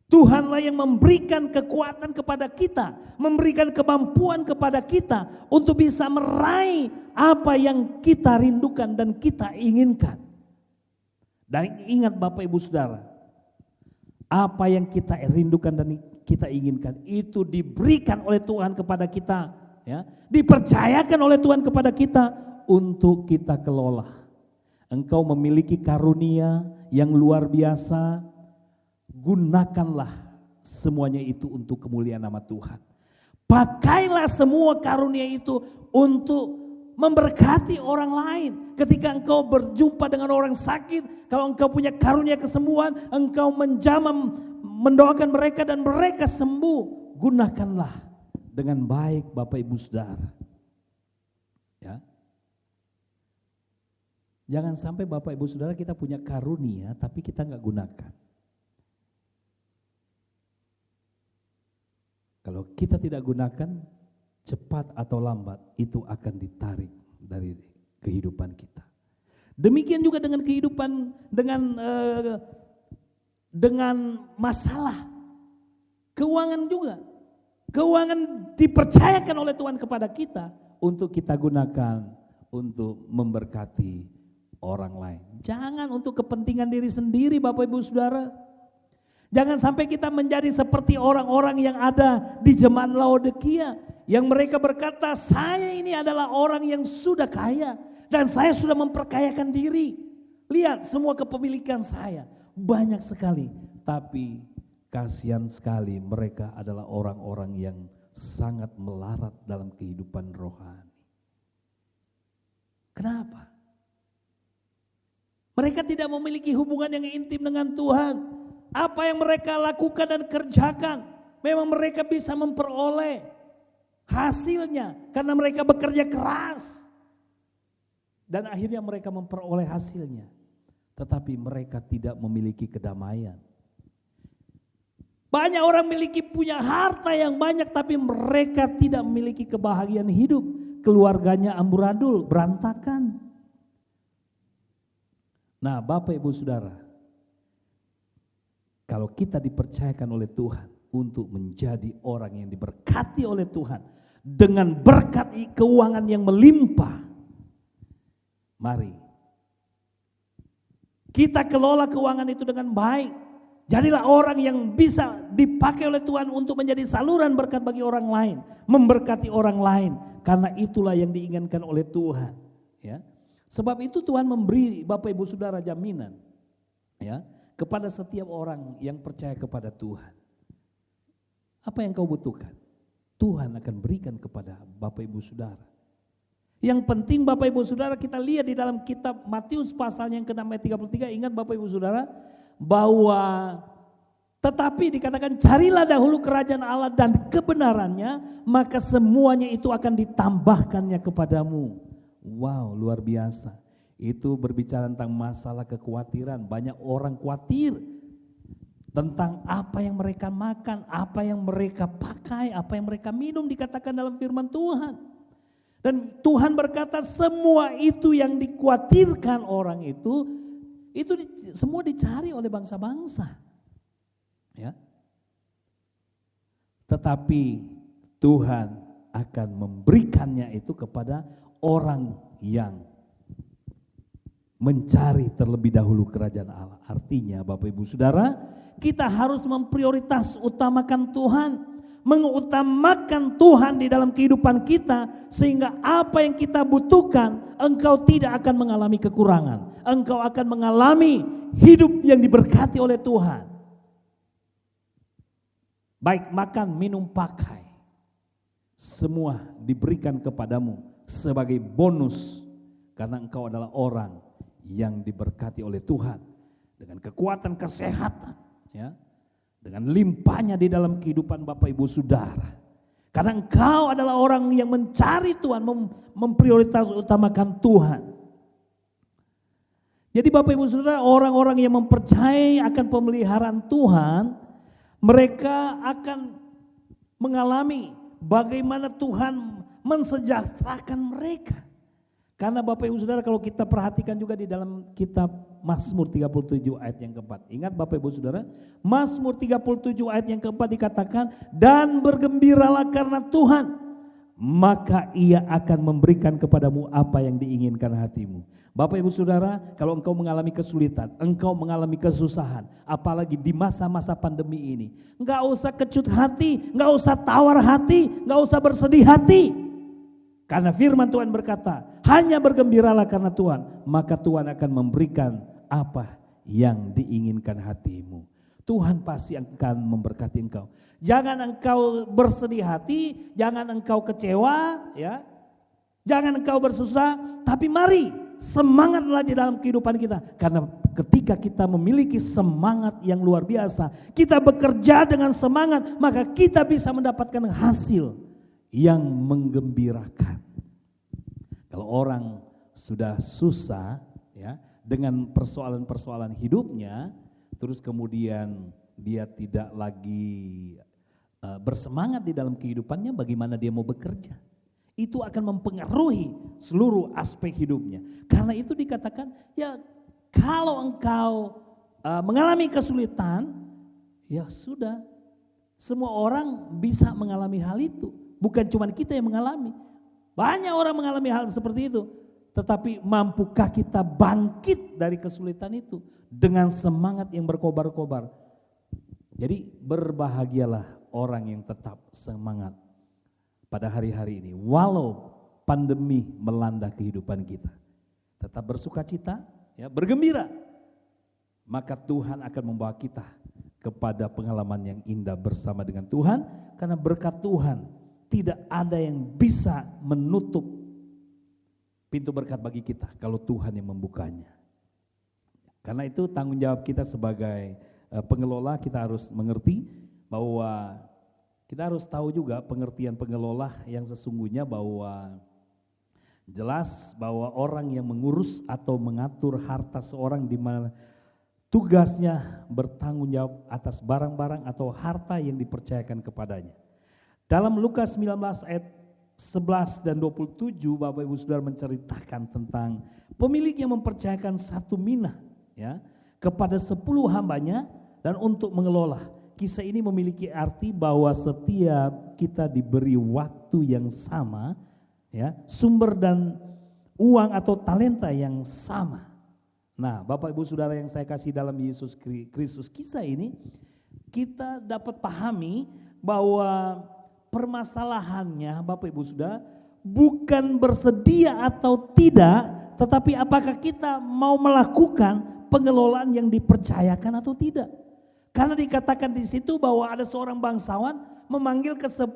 Tuhanlah yang memberikan kekuatan kepada kita, memberikan kemampuan kepada kita untuk bisa meraih apa yang kita rindukan dan kita inginkan. Dan ingat Bapak Ibu Saudara, apa yang kita rindukan dan kita inginkan itu diberikan oleh Tuhan kepada kita, ya, dipercayakan oleh Tuhan kepada kita untuk kita kelola. Engkau memiliki karunia yang luar biasa, gunakanlah semuanya itu untuk kemuliaan nama Tuhan. Pakailah semua karunia itu untuk memberkati orang lain. Ketika engkau berjumpa dengan orang sakit, kalau engkau punya karunia kesembuhan, engkau menjamah mendoakan mereka dan mereka sembuh. Gunakanlah dengan baik Bapak Ibu Saudara. Ya. Jangan sampai Bapak Ibu Saudara kita punya karunia tapi kita nggak gunakan. Kalau kita tidak gunakan, cepat atau lambat itu akan ditarik dari kehidupan kita. Demikian juga dengan kehidupan, dengan masalah keuangan juga. Keuangan dipercayakan oleh Tuhan kepada kita untuk kita gunakan untuk memberkati orang lain. Jangan untuk kepentingan diri sendiri Bapak Ibu Saudara. Jangan sampai kita menjadi seperti orang-orang yang ada di zaman Laodikia. Yang mereka berkata, saya ini adalah orang yang sudah kaya dan saya sudah memperkayakan diri. Lihat semua kepemilikan saya, banyak sekali. Tapi kasihan sekali mereka adalah orang-orang yang sangat melarat dalam kehidupan rohani. Kenapa? Mereka tidak memiliki hubungan yang intim dengan Tuhan. Apa yang mereka lakukan dan kerjakan, memang mereka bisa memperoleh hasilnya karena mereka bekerja keras. Dan akhirnya mereka memperoleh hasilnya. Tetapi mereka tidak memiliki kedamaian. Banyak orang punya harta yang banyak tapi mereka tidak memiliki kebahagiaan hidup. Keluarganya amburadul, berantakan. Nah Bapak Ibu Saudara, kalau kita dipercayakan oleh Tuhan untuk menjadi orang yang diberkati oleh Tuhan dengan berkat keuangan yang melimpah, mari kita kelola keuangan itu dengan baik. Jadilah orang yang bisa dipakai oleh Tuhan untuk menjadi saluran berkat bagi orang lain, memberkati orang lain, karena itulah yang diinginkan oleh Tuhan. Ya, sebab itu Tuhan memberi Bapak Ibu Saudara jaminan, ya, kepada setiap orang yang percaya kepada Tuhan. Apa yang kau butuhkan, Tuhan akan berikan kepada Bapak Ibu Saudara. Yang penting Bapak Ibu Saudara, kita lihat di dalam kitab Matius pasalnya yang ke-6 ayat 33, ingat Bapak Ibu Saudara, bahwa tetapi dikatakan carilah dahulu kerajaan Allah dan kebenarannya, maka semuanya itu akan ditambahkannya kepadamu. Wow, luar biasa. Itu berbicara tentang masalah kekhawatiran. Banyak orang khawatir tentang apa yang mereka makan, apa yang mereka pakai, apa yang mereka minum, dikatakan dalam firman Tuhan. Dan Tuhan berkata semua itu yang dikhawatirkan orang itu semua dicari oleh bangsa-bangsa. Ya. Tetapi Tuhan akan memberikannya itu kepada orang yang mencari terlebih dahulu kerajaan Allah. Artinya Bapak Ibu Saudara, kita harus memprioritas utamakan Tuhan, mengutamakan Tuhan di dalam kehidupan kita, sehingga apa yang kita butuhkan, engkau tidak akan mengalami kekurangan. Engkau akan mengalami hidup yang diberkati oleh Tuhan. Baik makan, minum, pakai, semua diberikan kepadamu sebagai bonus, karena engkau adalah orang yang diberkati oleh Tuhan dengan kekuatan kesehatan, ya, dengan limpahnya di dalam kehidupan Bapak Ibu Saudara. Karena engkau adalah orang yang mencari Tuhan, memprioritas utamakan Tuhan. Jadi Bapak Ibu Saudara, orang-orang yang mempercayai akan pemeliharaan Tuhan, mereka akan mengalami bagaimana Tuhan mensejahterakan mereka. Karena Bapak Ibu Saudara, kalau kita perhatikan juga di dalam kitab Mazmur 37 ayat yang keempat. Ingat Bapak Ibu Saudara, Mazmur 37 ayat yang keempat dikatakan, dan bergembiralah karena Tuhan, maka ia akan memberikan kepadamu apa yang diinginkan hatimu. Bapak Ibu Saudara, kalau engkau mengalami kesulitan, engkau mengalami kesusahan, apalagi di masa-masa pandemi ini, enggak usah kecut hati, enggak usah tawar hati, enggak usah bersedih hati. Karena firman Tuhan berkata, hanya bergembiralah karena Tuhan, maka Tuhan akan memberikan apa yang diinginkan hatimu. Tuhan pasti akan memberkati engkau. Jangan engkau bersedih hati, jangan engkau kecewa, ya. Jangan engkau bersusah, tapi mari semangatlah di dalam kehidupan kita. Karena ketika kita memiliki semangat yang luar biasa, kita bekerja dengan semangat, maka kita bisa mendapatkan hasil yang menggembirakan. Kalau orang sudah susah ya dengan persoalan-persoalan hidupnya, terus kemudian dia tidak lagi bersemangat di dalam kehidupannya, bagaimana dia mau bekerja? Itu akan mempengaruhi seluruh aspek hidupnya. Karena itu dikatakan ya kalau engkau mengalami kesulitan, ya sudah, semua orang bisa mengalami hal itu. Bukan cuma kita yang mengalami, banyak orang mengalami hal seperti itu. Tetapi mampukah kita bangkit dari kesulitan itu dengan semangat yang berkobar-kobar? Jadi berbahagialah orang yang tetap semangat pada hari-hari ini, walau pandemi melanda kehidupan kita. Tetap bersukacita, ya, bergembira. Maka Tuhan akan membawa kita kepada pengalaman yang indah bersama dengan Tuhan. Karena berkat Tuhan tidak ada yang bisa menutup pintu berkat bagi kita kalau Tuhan yang membukanya. Karena itu tanggung jawab kita sebagai pengelola, kita harus mengerti bahwa kita harus tahu juga pengertian pengelola yang sesungguhnya, bahwa jelas bahwa orang yang mengurus atau mengatur harta seorang di mana tugasnya bertanggung jawab atas barang-barang atau harta yang dipercayakan kepadanya. Dalam Lukas 19 ayat 11 dan 27 Bapak Ibu Saudara menceritakan tentang pemilik yang mempercayakan satu mina ya kepada 10 hambanya dan untuk mengelola. Kisah ini memiliki arti bahwa setiap kita diberi waktu yang sama, ya, sumber dan uang atau talenta yang sama. Nah, Bapak Ibu Saudara yang saya kasih dalam Yesus Kristus, kisah ini kita dapat pahami bahwa permasalahannya Bapak Ibu Saudara bukan bersedia atau tidak, tetapi apakah kita mau melakukan pengelolaan yang dipercayakan atau tidak. Karena dikatakan di situ bahwa ada seorang bangsawan memanggil ke 10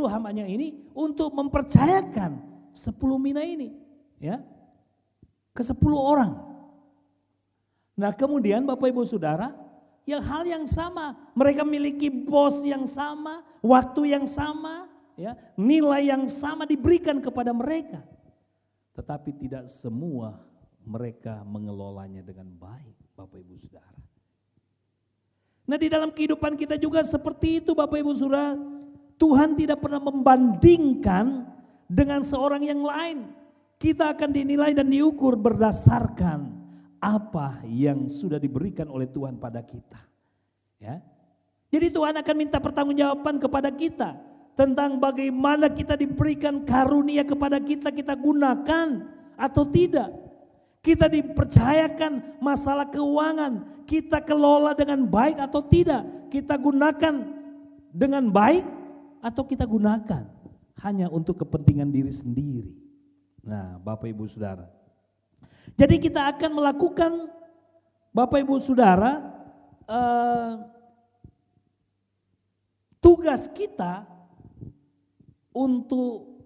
hambanya ini untuk mempercayakan 10 mina ini, ya, ke 10 orang. Nah kemudian Bapak Ibu Saudara, yang hal yang sama, mereka memiliki bos yang sama, waktu yang sama, ya, nilai yang sama diberikan kepada mereka. Tetapi tidak semua mereka mengelolanya dengan baik, Bapak Ibu Saudara. Nah di dalam kehidupan kita juga seperti itu Bapak Ibu Saudara. Tuhan tidak pernah membandingkan dengan seorang yang lain. Kita akan dinilai dan diukur berdasarkan apa yang sudah diberikan oleh Tuhan pada kita. Ya. Jadi Tuhan akan minta pertanggungjawaban kepada kita tentang bagaimana kita diberikan karunia kepada kita, kita gunakan atau tidak. Kita dipercayakan masalah keuangan, kita kelola dengan baik atau tidak. Kita gunakan dengan baik atau kita gunakan hanya untuk kepentingan diri sendiri. Nah Bapak Ibu Saudara, jadi kita akan melakukan Bapak Ibu Saudara tugas kita untuk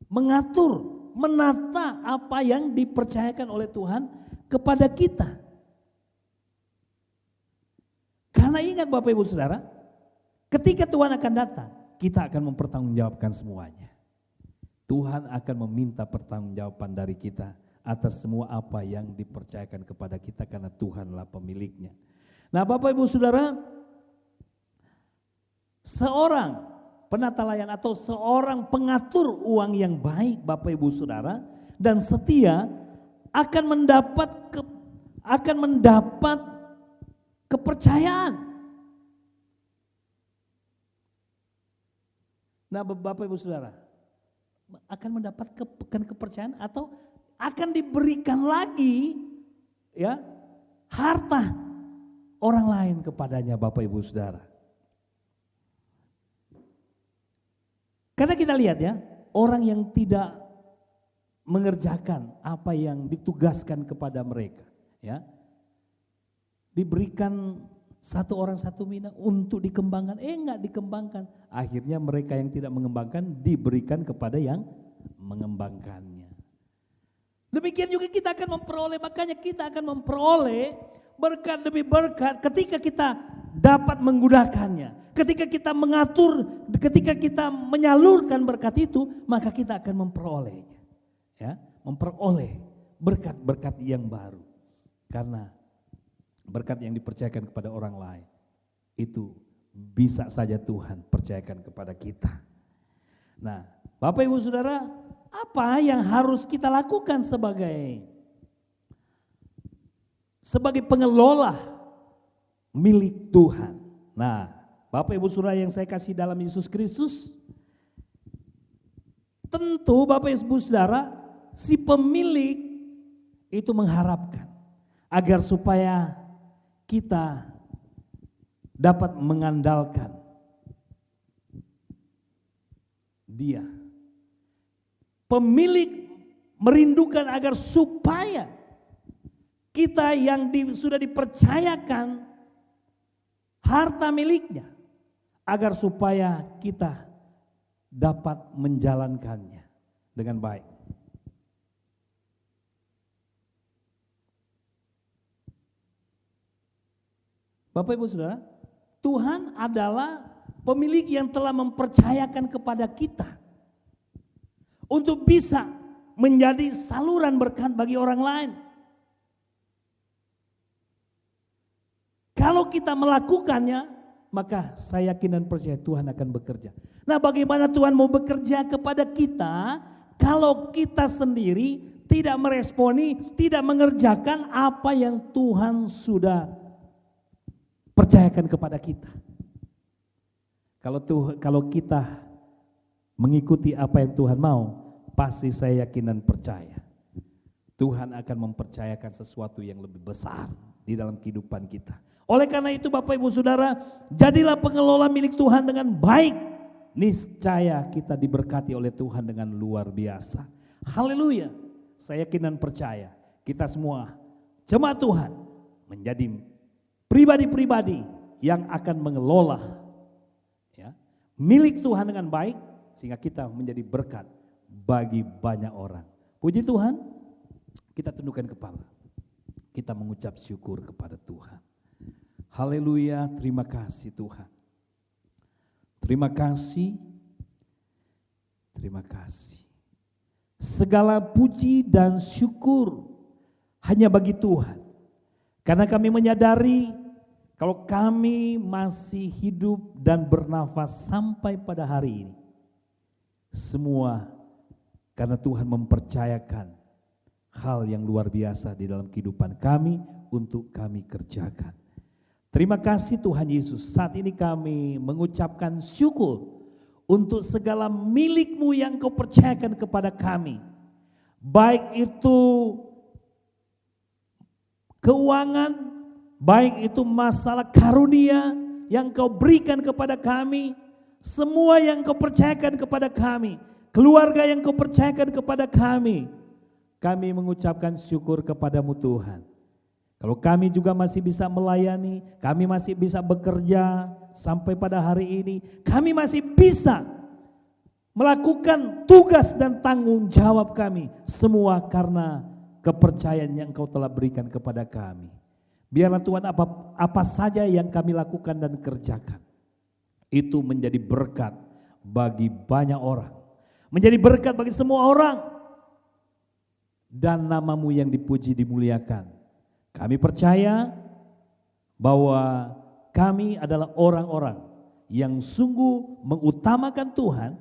mengatur, menata apa yang dipercayakan oleh Tuhan kepada kita. Karena ingat Bapak Ibu Saudara, ketika Tuhan akan datang, kita akan mempertanggungjawabkan semuanya. Tuhan akan meminta pertanggungjawaban dari kita atas semua apa yang dipercayakan kepada kita karena Tuhanlah pemiliknya. Nah Bapak Ibu Saudara, seorang penata layan atau seorang pengatur uang yang baik Bapak Ibu Saudara dan setia akan mendapat kepercayaan. Nah Bapak Ibu Saudara akan mendapatkan kepercayaan atau akan diberikan lagi ya harta orang lain kepadanya Bapak Ibu Saudara. Karena kita lihat ya, orang yang tidak mengerjakan apa yang ditugaskan kepada mereka, ya, diberikan satu orang satu mina untuk dikembangkan. Enggak dikembangkan. Akhirnya mereka yang tidak mengembangkan diberikan kepada yang mengembangkannya. Demikian juga kita akan memperoleh, makanya kita akan memperoleh berkat demi berkat ketika kita dapat menggunakannya. Ketika kita mengatur, ketika kita menyalurkan berkat itu, maka kita akan memperolehnya. Ya, memperoleh berkat-berkat yang baru. Karena berkat yang dipercayakan kepada orang lain itu bisa saja Tuhan percayakan kepada kita. Nah, Bapak Ibu Saudara, apa yang harus kita lakukan sebagai pengelola milik Tuhan? Nah, Bapak Ibu Saudara yang saya kasih dalam Yesus Kristus, tentu Bapak Ibu Saudara, si pemilik itu mengharapkan agar supaya kita dapat mengandalkan Dia. Pemilik merindukan agar supaya kita yang sudah dipercayakan harta miliknya, agar supaya kita dapat menjalankannya dengan baik. Bapak Ibu Saudara, Tuhan adalah pemilik yang telah mempercayakan kepada kita untuk bisa menjadi saluran berkat bagi orang lain. Kalau kita melakukannya, maka saya yakin dan percaya Tuhan akan bekerja. Nah, bagaimana Tuhan mau bekerja kepada kita kalau kita sendiri tidak meresponi, tidak mengerjakan apa yang Tuhan sudah percayakan kepada kita. Kalau kita mengikuti apa yang Tuhan mau, pasti saya yakin dan percaya Tuhan akan mempercayakan sesuatu yang lebih besar di dalam kehidupan kita. Oleh karena itu Bapak Ibu Saudara, jadilah pengelola milik Tuhan dengan baik. Niscaya kita diberkati oleh Tuhan dengan luar biasa. Haleluya. Saya yakin dan percaya kita semua jemaat Tuhan menjadi pribadi-pribadi yang akan mengelola ya, milik Tuhan dengan baik, sehingga kita menjadi berkat bagi banyak orang. Puji Tuhan, kita tundukkan kepala. Kita mengucap syukur kepada Tuhan. Haleluya, terima kasih Tuhan. Terima kasih. Terima kasih. Segala puji dan syukur hanya bagi Tuhan. Karena kami menyadari kalau kami masih hidup dan bernafas sampai pada hari ini, semua karena Tuhan mempercayakan hal yang luar biasa di dalam kehidupan kami untuk kami kerjakan. Terima kasih Tuhan Yesus, saat ini kami mengucapkan syukur untuk segala milik-Mu yang Kau percayakan kepada kami. Baik itu keuangan, baik itu masalah karunia yang Kau berikan kepada kami, semua yang Kau percayakan kepada kami, keluarga yang Kau percayakan kepada kami mengucapkan syukur kepadamu Tuhan. Kalau kami juga masih bisa melayani, kami masih bisa bekerja sampai pada hari ini, kami masih bisa melakukan tugas dan tanggung jawab kami, semua karena kepercayaan yang Engkau telah berikan kepada kami. Biarlah Tuhan apa saja yang kami lakukan dan kerjakan, itu menjadi berkat bagi banyak orang, menjadi berkat bagi semua orang, dan nama-Mu yang dipuji dimuliakan. Kami percaya bahwa kami adalah orang-orang yang sungguh mengutamakan Tuhan,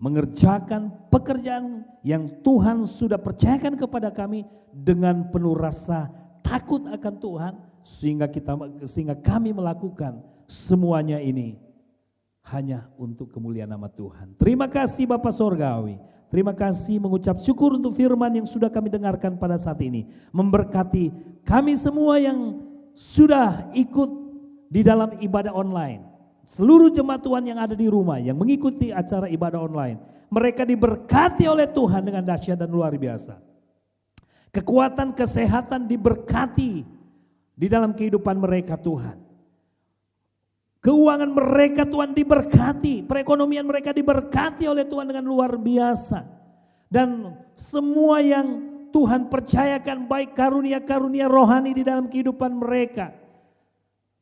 mengerjakan pekerjaan yang Tuhan sudah percayakan kepada kami dengan penuh rasa takut akan Tuhan, sehingga kami melakukan semuanya ini hanya untuk kemuliaan nama Tuhan. Terima kasih Bapa Sorgawi. Terima kasih, mengucap syukur untuk firman yang sudah kami dengarkan pada saat ini. Memberkati kami semua yang sudah ikut di dalam ibadah online. Seluruh jemaat Tuhan yang ada di rumah, yang mengikuti acara ibadah online. Mereka diberkati oleh Tuhan dengan dahsyat dan luar biasa. Kekuatan, kesehatan diberkati di dalam kehidupan mereka Tuhan. Keuangan mereka Tuhan diberkati, perekonomian mereka diberkati oleh Tuhan dengan luar biasa. Dan semua yang Tuhan percayakan baik karunia-karunia rohani di dalam kehidupan mereka,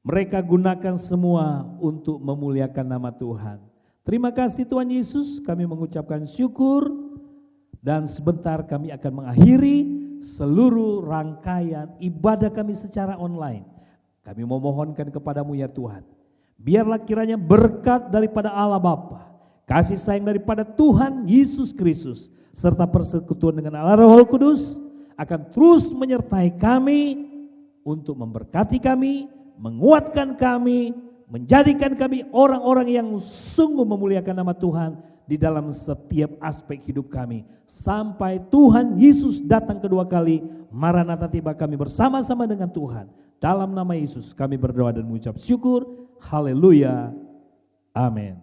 mereka gunakan semua untuk memuliakan nama Tuhan. Terima kasih Tuhan Yesus, kami mengucapkan syukur dan sebentar kami akan mengakhiri seluruh rangkaian ibadah kami secara online. Kami memohonkan kepadamu ya Tuhan, biarlah kiranya berkat daripada Allah Bapa, kasih sayang daripada Tuhan Yesus Kristus, serta persekutuan dengan Allah Roh Kudus akan terus menyertai kami untuk memberkati kami, menguatkan kami, menjadikan kami orang-orang yang sungguh memuliakan nama Tuhan di dalam setiap aspek hidup kami. Sampai Tuhan Yesus datang kedua kali, Maranatha tiba, kami bersama-sama dengan Tuhan. Dalam nama Yesus kami berdoa dan mengucap syukur. Haleluya. Amin.